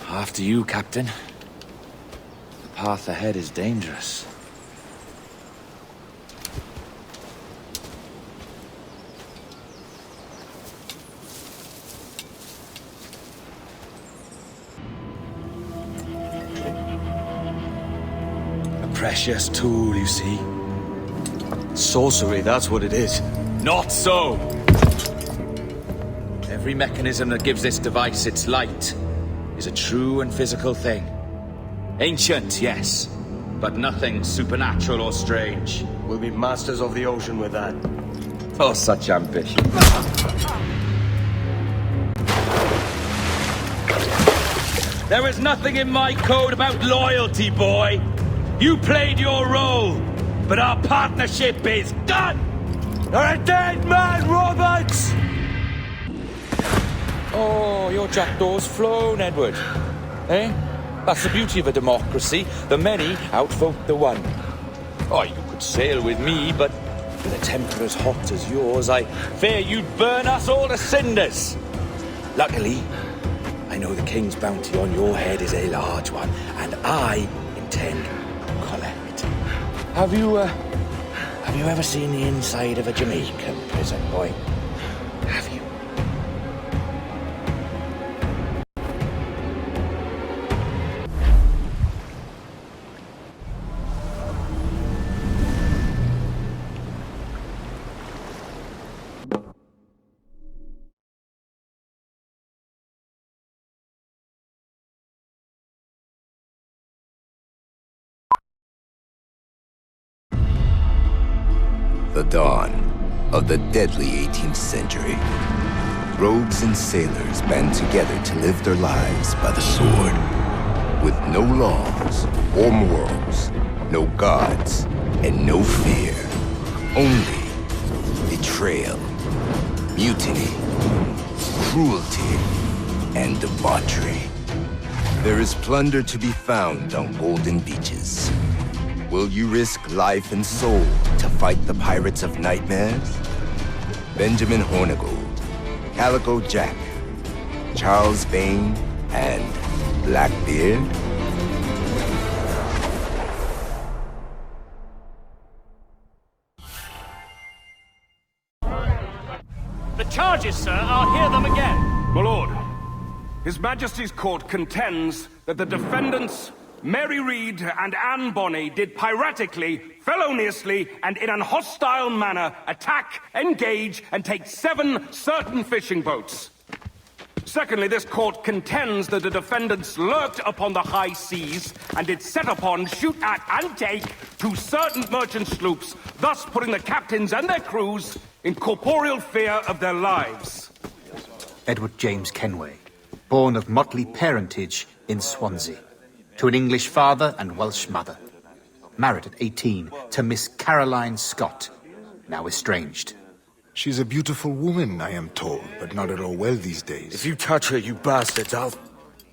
After you, Captain. The path ahead is dangerous. Precious tool, you see. Sorcery, that's what it is. Not so! Every mechanism that gives this device its light is a true and physical thing. Ancient, yes, but nothing supernatural or strange. We'll be masters of the ocean with that. Oh, such ambition. There is nothing in my code about loyalty, boy. You played your role, but our partnership is done! You're a dead man, Roberts! Oh, your jackdaw's flown, Edward. Eh? That's the beauty of a democracy. The many outvote the one. Oh, you could sail with me, but with a temper as hot as yours, I fear you'd burn us all to cinders. Luckily, I know the king's bounty on your head is a large one, and I intend collect. Have you ever seen the inside of a Jamaican prison, boy? Have you? The dawn of the deadly 18th century. Rogues and sailors band together to live their lives by the sword. With no laws or morals, no gods, and no fear. only betrayal, mutiny, cruelty, and debauchery. There is plunder to be found on golden beaches. Will you risk life and soul to fight the pirates of nightmares? Benjamin Hornigold, Calico Jack, Charles Vane, and Blackbeard? The charges, sir, I'll hear them again. My lord, His Majesty's court contends that the defendants, Mary Read and Anne Bonny, did piratically, feloniously, and in an hostile manner attack, engage, and take 7 certain fishing boats. Secondly, this court contends that the defendants lurked upon the high seas and did set upon, shoot at, and take 2 certain merchant sloops, thus putting the captains and their crews in corporeal fear of their lives. Edward James Kenway, born of motley parentage in Swansea, to an English father and Welsh mother. Married at 18 to Miss Caroline Scott, now estranged. She's a beautiful woman, I am told, but not at all well these days. If you touch her, you bastards, I'll...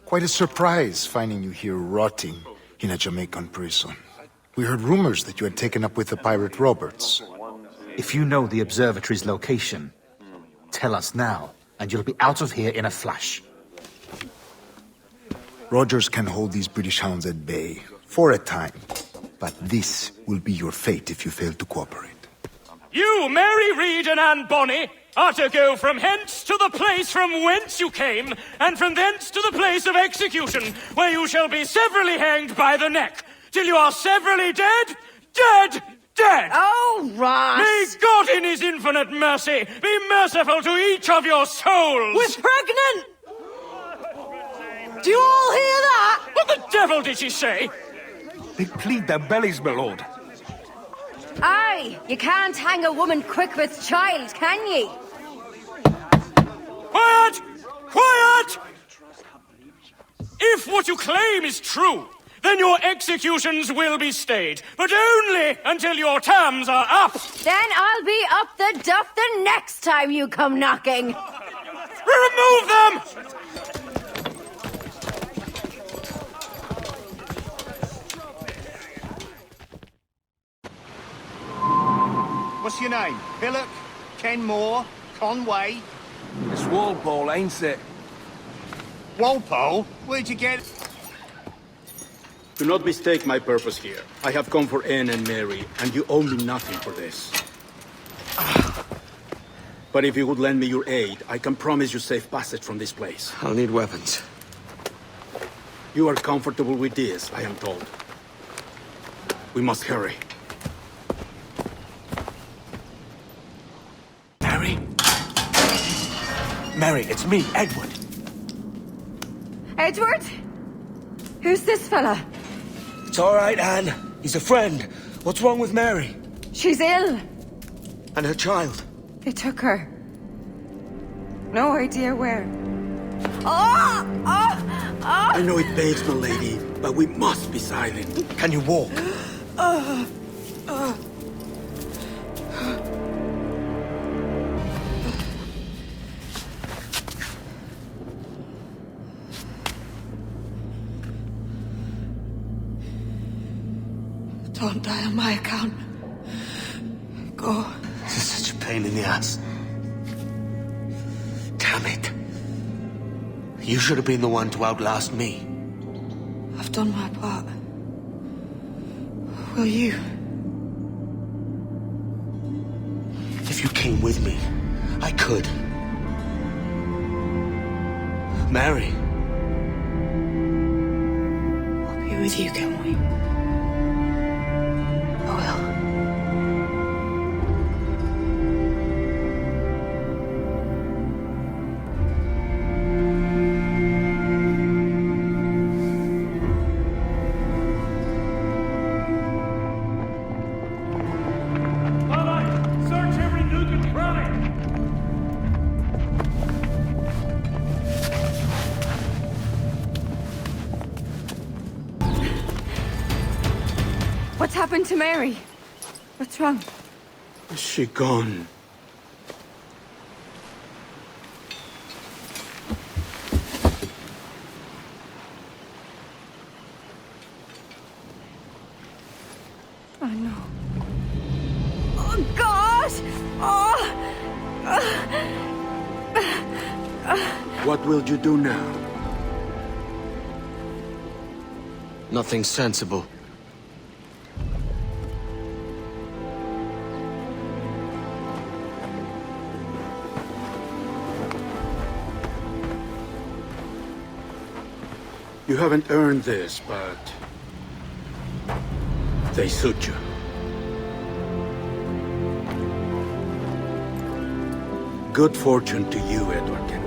Quite a surprise finding you here rotting in a Jamaican prison. We heard rumors that you had taken up with the pirate Roberts. If you know the observatory's location, tell us now, and you'll be out of here in a flash. Rogers can hold these British hounds at bay, for a time. But this will be your fate if you fail to cooperate. You, Mary Read and Anne Bonny, are to go from hence to the place from whence you came, and from thence to the place of execution, where you shall be severally hanged by the neck, till you are severally dead, dead, dead! Oh, Ross! May God in his infinite mercy be merciful to each of your souls! We're pregnant! Do you all hear that? What the devil did she say? They plead their bellies, my lord. Aye, you can't hang a woman quick with child, can ye? Quiet! Quiet! If what you claim is true, then your executions will be stayed, but only until your terms are up. Then I'll be up the duff the next time you come knocking. Remove them! What's your name? Billock? Kenmore? Conway? It's Walpole, ain't it? Walpole? Where'd you get... Do not mistake my purpose here. I have come for Anne and Mary, and you owe me nothing for this. But if you would lend me your aid, I can promise you safe passage from this place. I'll need weapons. You are comfortable with this, I am told. We must hurry. Mary, it's me, Edward. Edward? Who's this fella? It's all right, Anne. He's a friend. What's wrong with Mary? She's ill. And her child? They took her. No idea where. Oh! Oh! Oh! I know it begs, my lady, but we must be silent. Can you walk? Don't die on my account. Go. This is such a pain in the ass. Damn it. You should have been the one to outlast me. I've done my part. Will you? If you came with me, I could. Mary. I'll be with you, can we? I will. Search every nook and cranny! What's happened to Mary? What's wrong? Is she gone? I know. Oh, God! What will you do now? Nothing sensible. You haven't earned this, but they suit you. Good fortune to you, Edward Kenway.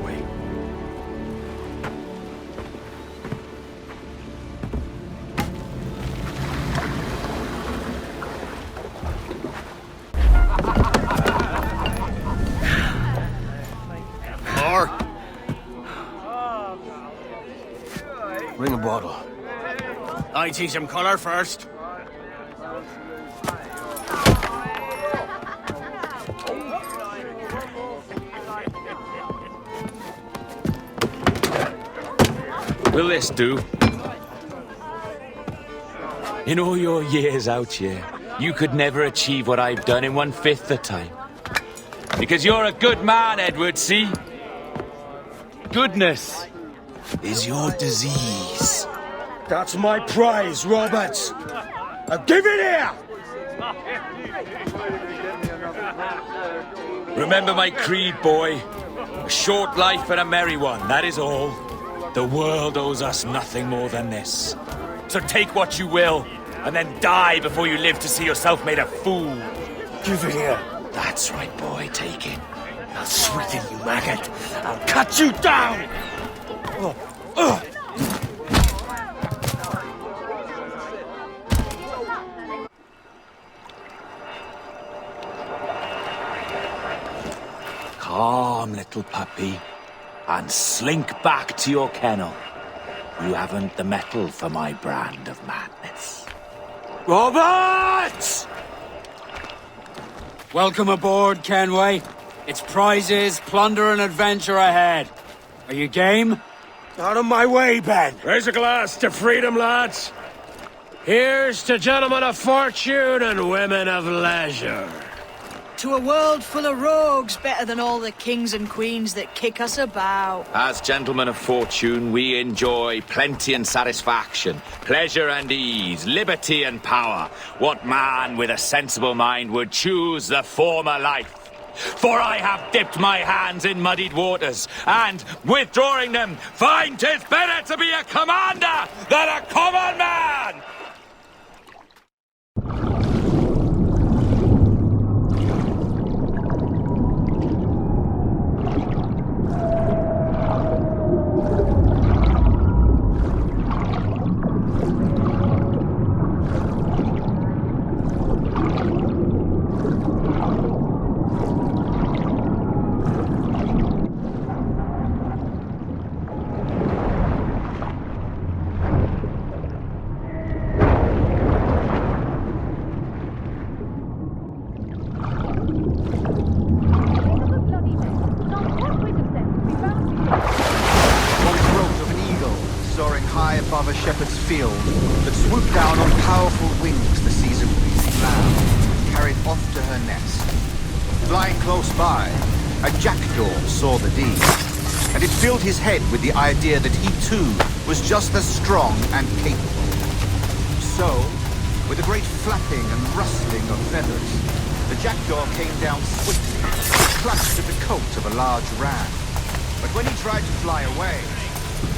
Mark! Bring a bottle. I teach him color first. Will this do? In all your years out here, you could never achieve what I've done in 1/5 the time. Because you're a good man, Edward, see? Goodness is your disease. That's my prize, Roberts. Now give it here! Remember my creed, boy. A short life and a merry one, that is all. The world owes us nothing more than this. So take what you will, and then die before you live to see yourself made a fool. Give it here. That's right, boy. Take it. I'll sweeten you, maggot. I'll cut you down! Calm, little puppy, and slink back to your kennel. You haven't the mettle for my brand of madness. Roberts! Welcome aboard, Kenway. It's prizes, plunder, and adventure ahead. Are you game? Out of my way, Ben. Raise a glass to freedom, lads. Here's to gentlemen of fortune and women of leisure. To a world full of rogues, better than all the kings and queens that kick us about. As gentlemen of fortune, we enjoy plenty and satisfaction, pleasure and ease, liberty and power. What man with a sensible mind would choose the former life? For I have dipped my hands in muddied waters, and, withdrawing them, find 'tis better to be a commander than a common man! above a shepherd's field that swooped down on powerful wings to seize a greasy lamb, carried off to her nest. Flying close by, a jackdaw saw the deed, and it filled his head with the idea that he too was just as strong and capable. So, with a great flapping and rustling of feathers, the jackdaw came down swiftly, clutched at the coat of a large ram. But when he tried to fly away,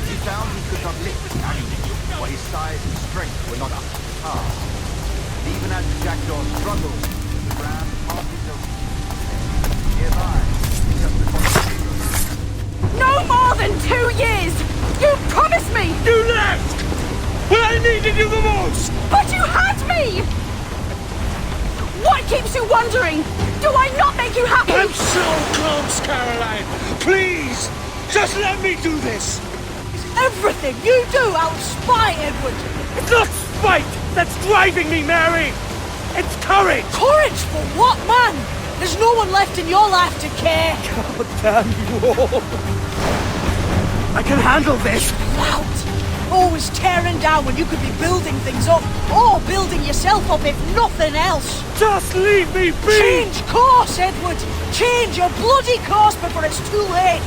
he found he could not lift the animal, for his size and strength were not up to the task. And even as the jackdaw struggled, the ram hardly noticed him. Nearby, just across the field. No more than 2 years! You promised me! You left! When I needed you the most! But you had me! What keeps you wondering? Do I not make you happy? I'm so close, Caroline! Please! Just let me do this! Everything you do out spite Edward! It's not spite that's driving me, Mary! It's courage! Courage for what, man? There's no one left in your life to care. God damn you all! I can handle this! Loud! Always tearing down when you could be building things up, or building yourself up if nothing else. Just leave me be! Change course, Edward! Change your bloody course before it's too late!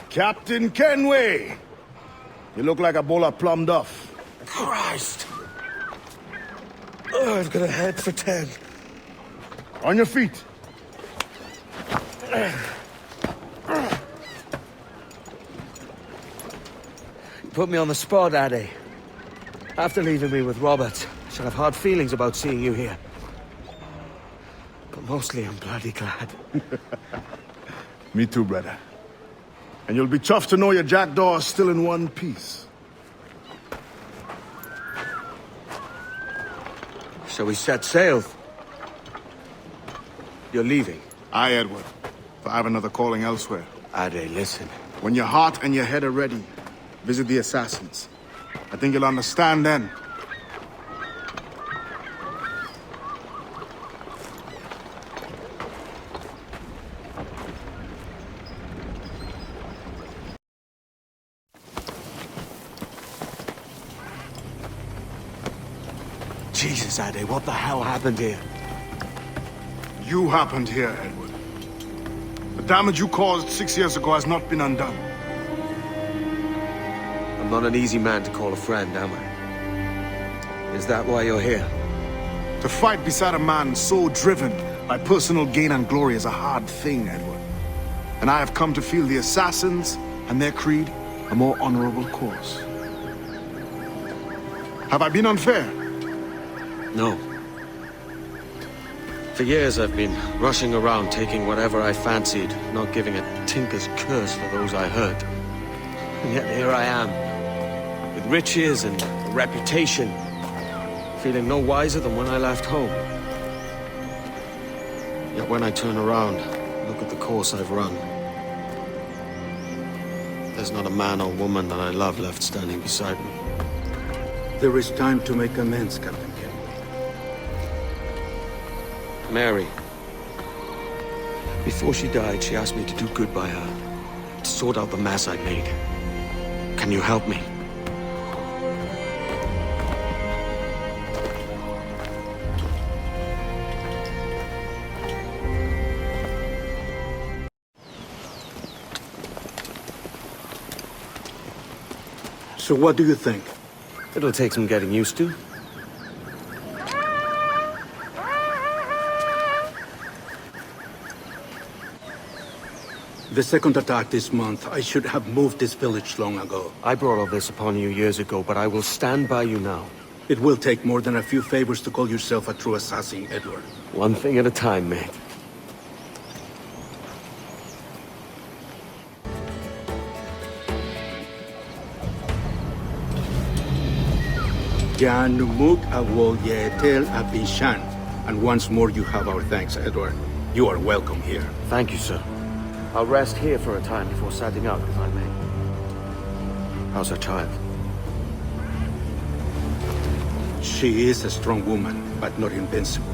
Captain Kenway! You look like a bowl of plum duff. Christ! Oh, I've got a head for 10. On your feet. You put me on the spot, Addy. After leaving me with Robert, I should have hard feelings about seeing you here. But mostly I'm bloody glad. Me too, brother. And you'll be chuffed to know your jackdaw is still in one piece. So we set sail. You're leaving? Aye, Edward. But I have another calling elsewhere. Ade, listen. When your heart and your head are ready, visit the assassins. I think you'll understand then. Jesus, Ade, what the hell happened here? You happened here, Edward. The damage you caused 6 years ago has not been undone. I'm not an easy man to call a friend, am I? Is that why you're here? To fight beside a man so driven by personal gain and glory is a hard thing, Edward. And I have come to feel the assassins and their creed a more honorable course. Have I been unfair? No. For years I've been rushing around taking whatever I fancied, not giving a tinker's curse for those I hurt. And yet here I am, with riches and a reputation, feeling no wiser than when I left home. Yet when I turn around, look at the course I've run. There's not a man or woman that I love left standing beside me. There is time to make amends, Captain Kenway. Mary. Before she died, she asked me to do good by her, to sort out the mess I made. Can you help me? So what do you think? It'll take some getting used to. The second attack this month, I should have moved this village long ago. I brought all this upon you years ago, but I will stand by you now. It will take more than a few favors to call yourself a true assassin, Edward. One thing at a time, mate. Jan Numuk Awol Yetel Abishan. And once more you have our thanks, Edward. You are welcome here. Thank you, sir. I'll rest here for a time before setting out, if I may. How's her child? She is a strong woman, but not invincible.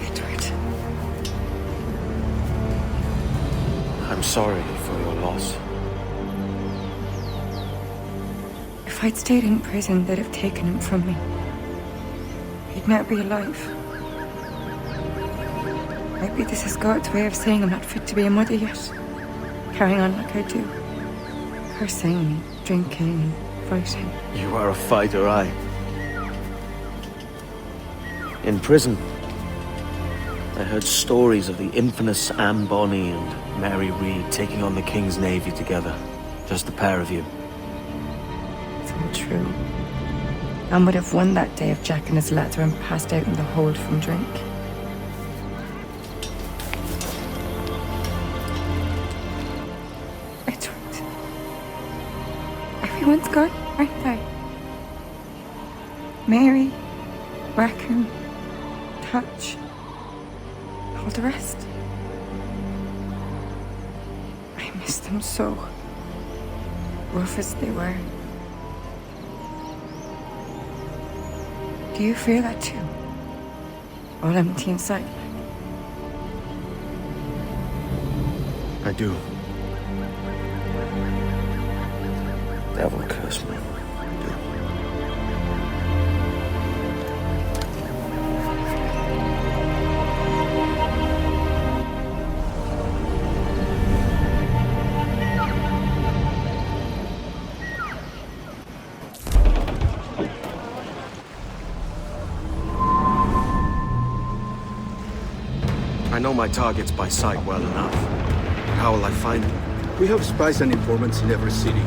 Edward. I'm sorry for your loss. If I'd stayed in prison, they'd have taken him from me. He'd now be alive. Maybe this is God's way of saying I'm not fit to be a mother yet. Carrying on like I do. Cursing, drinking, fighting. You are a fighter, aye. In prison, I heard stories of the infamous Anne Bonny and Mary Read taking on the King's Navy together. Just the pair of you. It's all true. Anne would have won that day if Jack and his lads were passed out in the hold from drink. Everyone's gone, aren't they? Mary, Raccoon, Touch, all the rest. I miss them so. Rough as they were. Do you feel that too? All empty inside? I do. Devil curse me. I know my targets by sight well enough. But how will I find them? We have spies and informants in every city.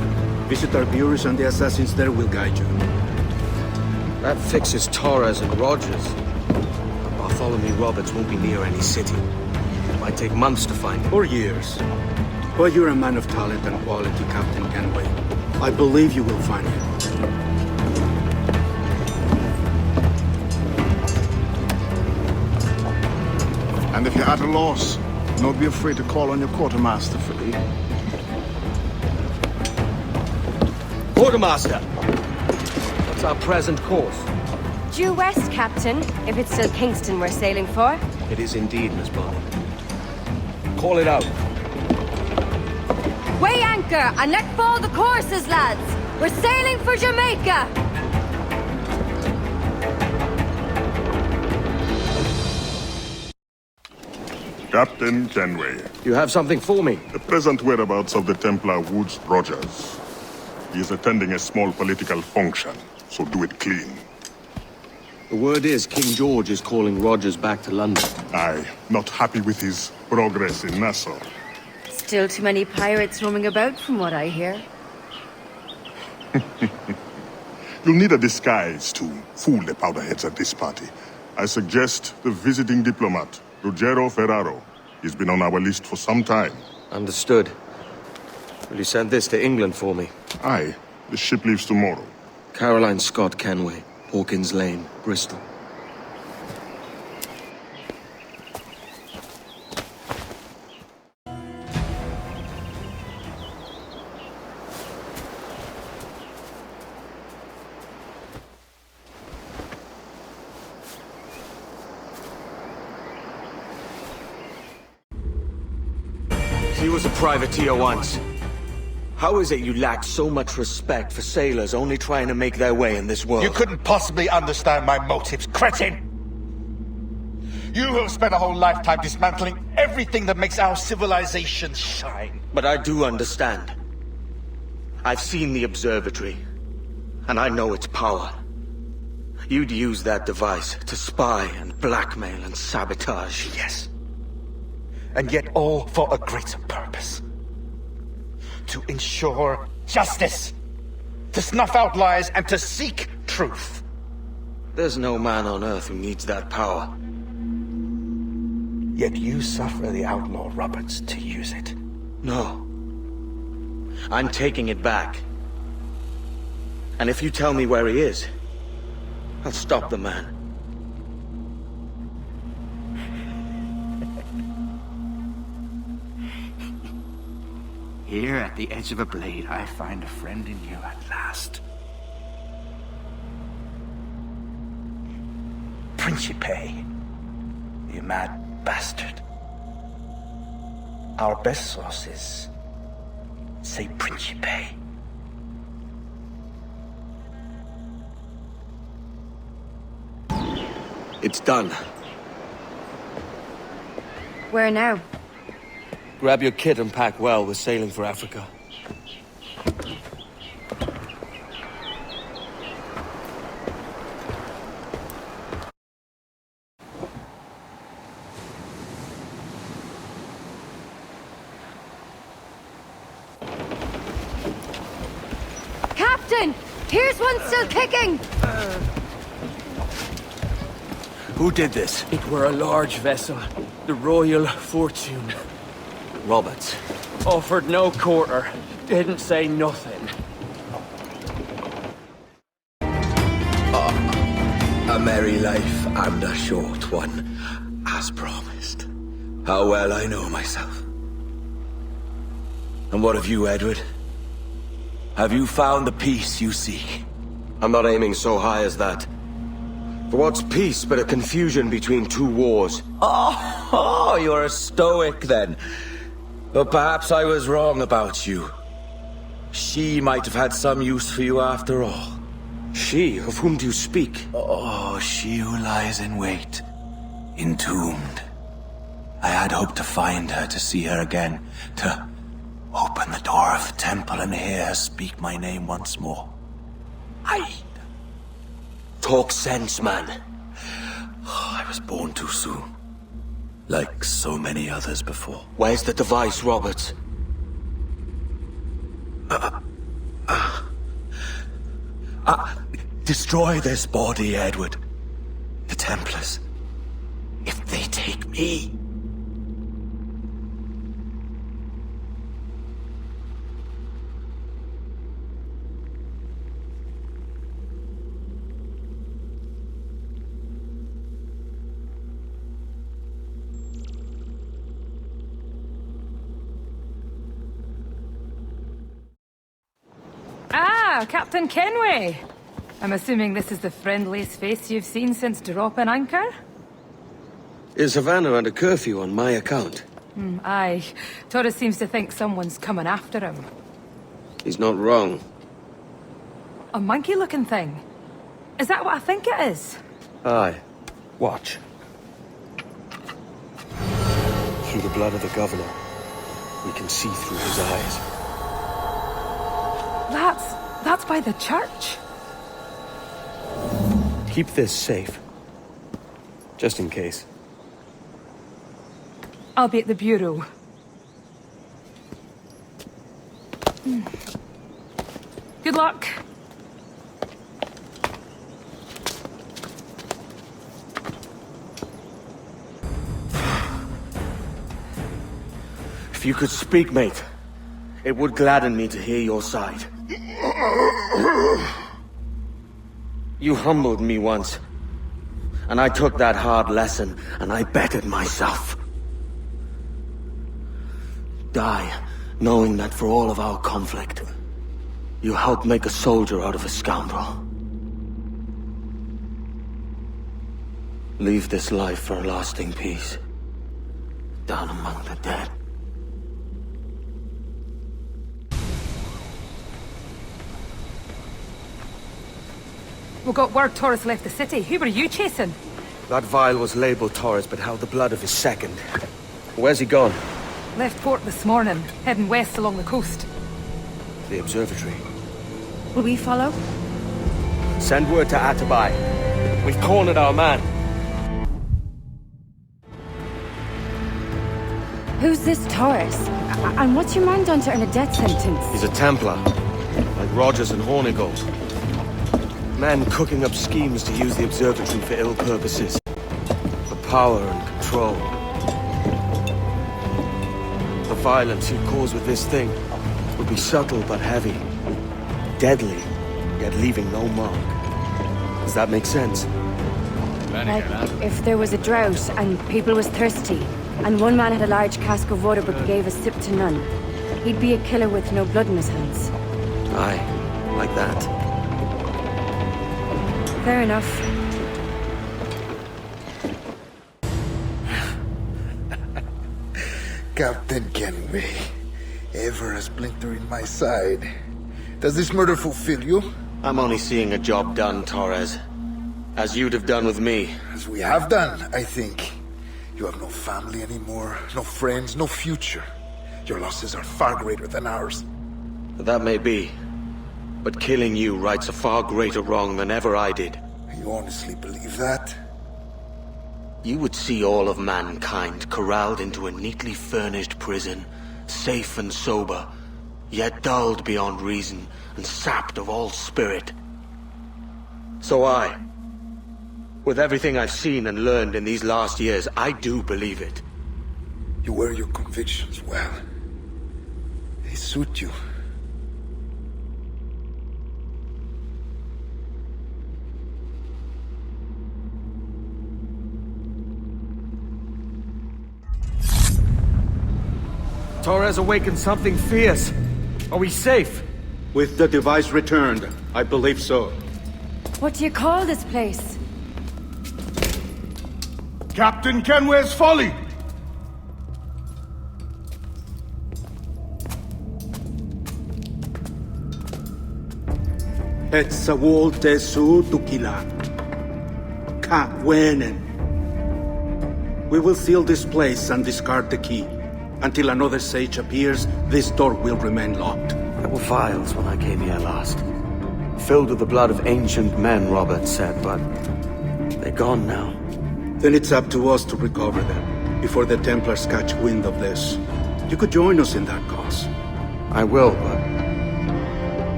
Visit our bureaus and the assassins there will guide you. That fixes Torres and Rogers. But Bartholomew Roberts won't be near any city. It might take months to find him. Or years. But you're a man of talent and quality, Captain Kenway. I believe you will find him. And if you're at a loss, don't be afraid to call on your quartermaster for aid. Quartermaster! What's our present course? Due west, Captain, if it's still Kingston we're sailing for. It is indeed, Miss Bonny. Call it out. Weigh anchor and let fall the courses, lads! We're sailing for Jamaica! Captain Kenway. You have something for me? The present whereabouts of the Templar Woods Rogers. He is attending a small political function, so do it clean. The word is King George is calling Rogers back to London. Aye, not happy with his progress in Nassau. Still too many pirates roaming about from what I hear. You'll need a disguise to fool the powderheads at this party. I suggest the visiting diplomat, Ruggiero Ferraro. He's been on our list for some time. Understood. Will you send this to England for me? Aye. The ship leaves tomorrow. Caroline Scott Kenway, Hawkins Lane, Bristol. He was a privateer once. How is it you lack so much respect for sailors only trying to make their way in this world? You couldn't possibly understand my motives, cretin! You have spent a whole lifetime dismantling everything that makes our civilization shine. But I do understand. I've seen the observatory, and I know its power. You'd use that device to spy and blackmail and sabotage. Yes. And yet all for a greater purpose. To ensure justice. To snuff out lies and to seek truth. There's no man on Earth who needs that power. Yet you suffer the outlaw Roberts to use it. No. I'm taking it back. And if you tell me where he is, I'll stop the man. Here at the edge of a blade, I find a friend in you at last. Principe, you mad bastard. Our best sources say Principe. It's done. Where now? Grab your kit and pack well. We're sailing for Africa. Captain! Here's one still kicking! Who did this? It were a large vessel, the Royal Fortune. Roberts. Offered no quarter, didn't say nothing. A merry life and a short one, as promised. How well I know myself. And what of you, Edward? Have you found the peace you seek? I'm not aiming so high as that. For what's peace but a confusion between two wars? Oh, you're a stoic then. But perhaps I was wrong about you. She might have had some use for you after all. She? Of whom do you speak? Oh, she who lies in wait, entombed. I had hoped to find her, to see her again, to open the door of the temple and hear her speak my name once more. Talk sense, man. Oh, I was born too soon. Like so many others before. Where's the device, Roberts? Destroy this body, Edward. The Templars. If they take me... Ah, Captain Kenway. I'm assuming this is the friendliest face you've seen since dropping anchor? Is Havana under curfew on my account? Aye. Torres seems to think someone's coming after him. He's not wrong. A monkey-looking thing? Is that what I think it is? Aye. Watch. Through the blood of the governor, we can see through his eyes. That's by the church. Keep this safe. Just in case. I'll be at the bureau. Good luck. If you could speak, mate, it would gladden me to hear your side. You humbled me once, and I took that hard lesson, and I bettered myself. Die, knowing that for all of our conflict, you helped make a soldier out of a scoundrel. Leave this life for a lasting peace, down among the dead. We got word Torres left the city. Who were you chasing? That vial was labeled Torres, but held the blood of his second. Where's he gone? Left port this morning, heading west along the coast. The observatory. Will we follow? Send word to Atabai. We've cornered our man. Who's this Torres? And what's your man done to earn a death sentence? He's a Templar, like Rogers and Hornigold. Men cooking up schemes to use the observatory for ill purposes. For power and control. The violence you cause with this thing would be subtle but heavy. Deadly, yet leaving no mark. Does that make sense? Like, if there was a drought and people was thirsty, and one man had a large cask of water but gave a sip to none, he'd be a killer with no blood in his hands. Aye, like that. Fair enough. Captain Kenway, ever a splinter in my side. Does this murder fulfill you? I'm only seeing a job done, Torres. As you'd have done with me. As we have done, I think. You have no family anymore, no friends, no future. Your losses are far greater than ours. That may be. But killing you rights a far greater wrong than ever I did. You honestly believe that? You would see all of mankind corralled into a neatly furnished prison, safe and sober, yet dulled beyond reason and sapped of all spirit. So with everything I've seen and learned in these last years, I do believe it. You wear your convictions well. They suit you. Torres awakened something fierce. Are we safe? With the device returned, I believe so. What do you call this place? Captain Kenway's Folly! Etzawol Tesu Tukila. Ka Wenen. We will seal this place and discard the key. Until another sage appears, this door will remain locked. There were vials when I came here last. Filled with the blood of ancient men, Robert said, but they're gone now. Then it's up to us to recover them, before the Templars catch wind of this. You could join us in that cause. I will, but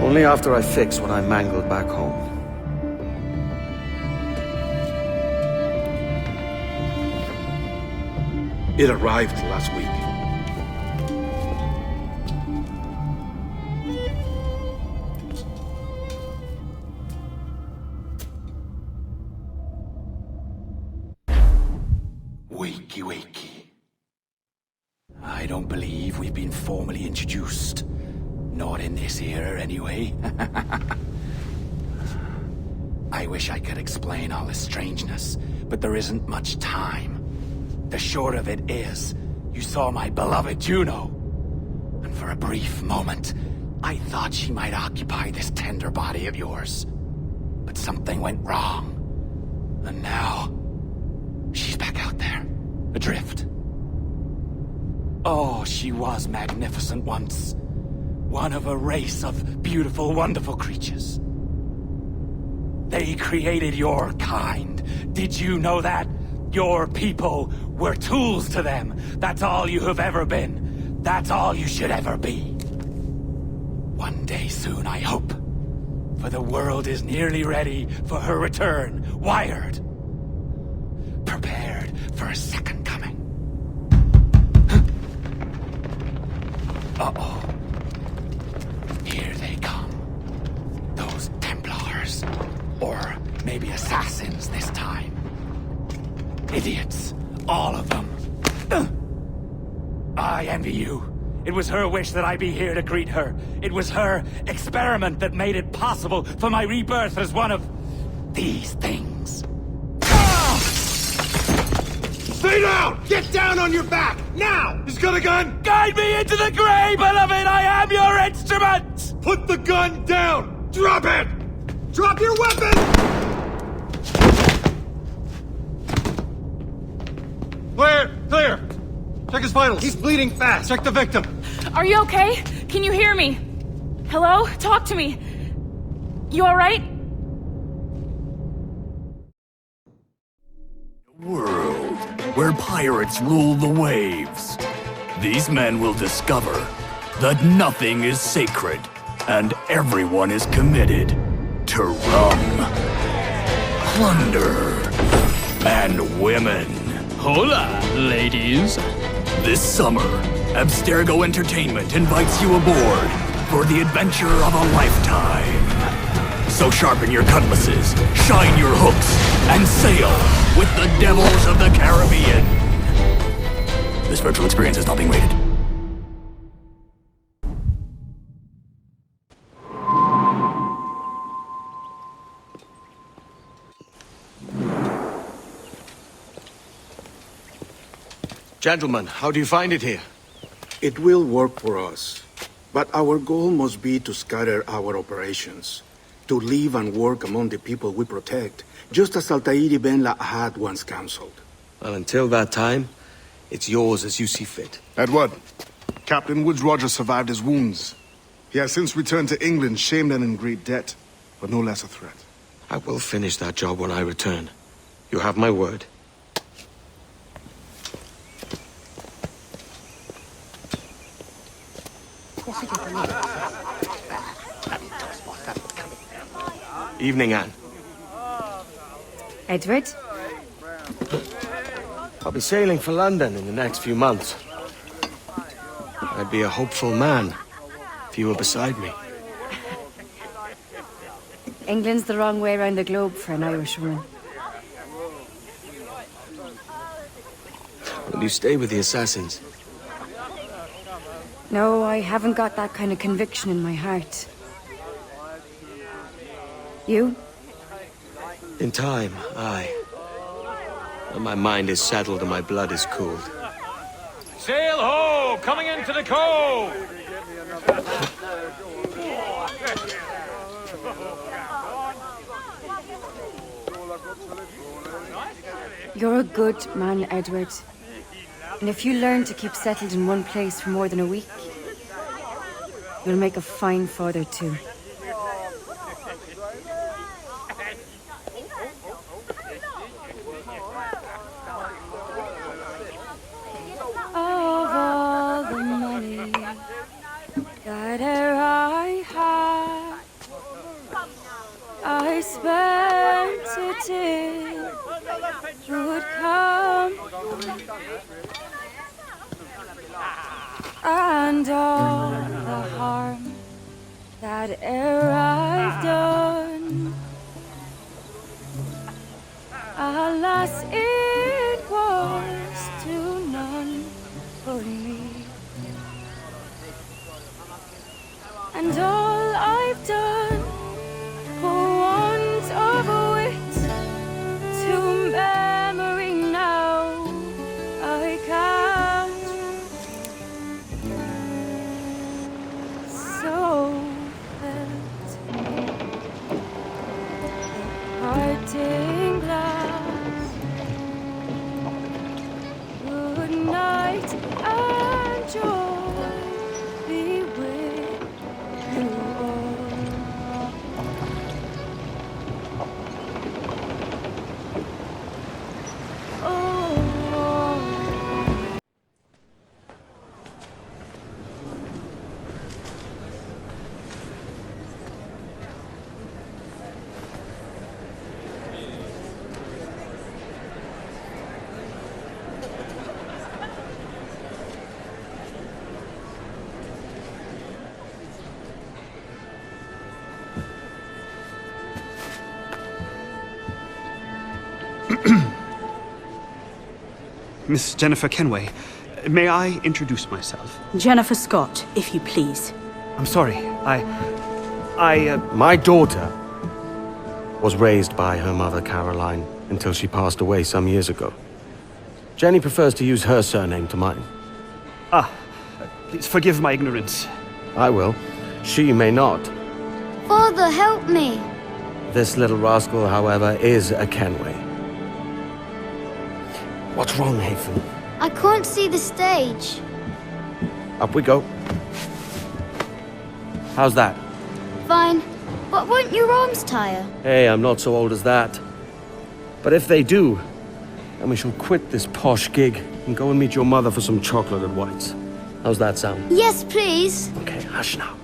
only after I fix what I mangled back home. It arrived last week. Wakey, wakey. I don't believe we've been formally introduced. Not in this era, anyway. I wish I could explain all the strangeness, but there isn't much time. The short of it is, you saw my beloved Juno. And for a brief moment, I thought she might occupy this tender body of yours. But something went wrong. And now, she's back out there, adrift. Oh, she was magnificent once. One of a race of beautiful, wonderful creatures. They created your kind. Did you know that? Your people were tools to them. That's all you have ever been. That's all you should ever be. One day soon, I hope. For the world is nearly ready for her return. Wired. Prepared for a second coming. Uh-oh. Here they come. Those Templars. Or maybe assassins this time. Idiots. All of them. I envy you. It was her wish that I be here to greet her. It was her experiment that made it possible for my rebirth as one of these things. Stay down! Get down on your back! Now! He's got a gun! Guide me into the grave, beloved! I am your instrument! Put the gun down! Drop it! Drop your weapon! Clear! Clear! Check his vitals. He's bleeding fast. Check the victim. Are you okay? Can you hear me? Hello? Talk to me. You alright? World where pirates rule the waves. These men will discover that nothing is sacred and everyone is committed to rum, plunder, and women. Hola, ladies. This summer, Abstergo Entertainment invites you aboard for the adventure of a lifetime. So sharpen your cutlasses, shine your hooks, and sail with the devils of the Caribbean. This virtual experience is not being rated. Gentlemen, how do you find it here? It will work for us. But our goal must be to scatter our operations. To live and work among the people we protect, just as Altair ibn La'ahad once counseled. Well, until that time, it's yours as you see fit. Edward, Captain Woodes Rogers survived his wounds. He has since returned to England, shamed and in great debt, but no less a threat. I will finish that job when I return. You have my word. Evening, Anne. Edward? I'll be sailing for London in the next few months. I'd be a hopeful man if you were beside me. England's the wrong way around the globe for an Irishwoman. Will you stay with the assassins? No, I haven't got that kind of conviction in my heart. You? In time, aye. But my mind is settled and my blood is cooled. Sail ho! Coming into the cove! You're a good man, Edward. And if you learn to keep settled in one place for more than a week, you'll make a fine father too. Of all the money that I had, I spent it till you would come, and all the harm that I've done, alas, it was to none but me. And all I've done for want of a wit to memory now I can't. So felt the parting glass. Good night and joy be with you all. Miss Jennifer Kenway, may I introduce myself? Jennifer Scott, if you please. I'm sorry, My daughter was raised by her mother, Caroline, until she passed away some years ago. Jenny prefers to use her surname to mine. Please forgive my ignorance. I will. She may not. Father, help me! This little rascal, however, is a Kenway. What's wrong, Hafen? I can't see the stage. Up we go. How's that? Fine. But won't your arms tire? Hey, I'm not so old as that. But if they do, then we shall quit this posh gig and go and meet your mother for some chocolate at White's. How's that sound? Yes, please. Okay, hush now.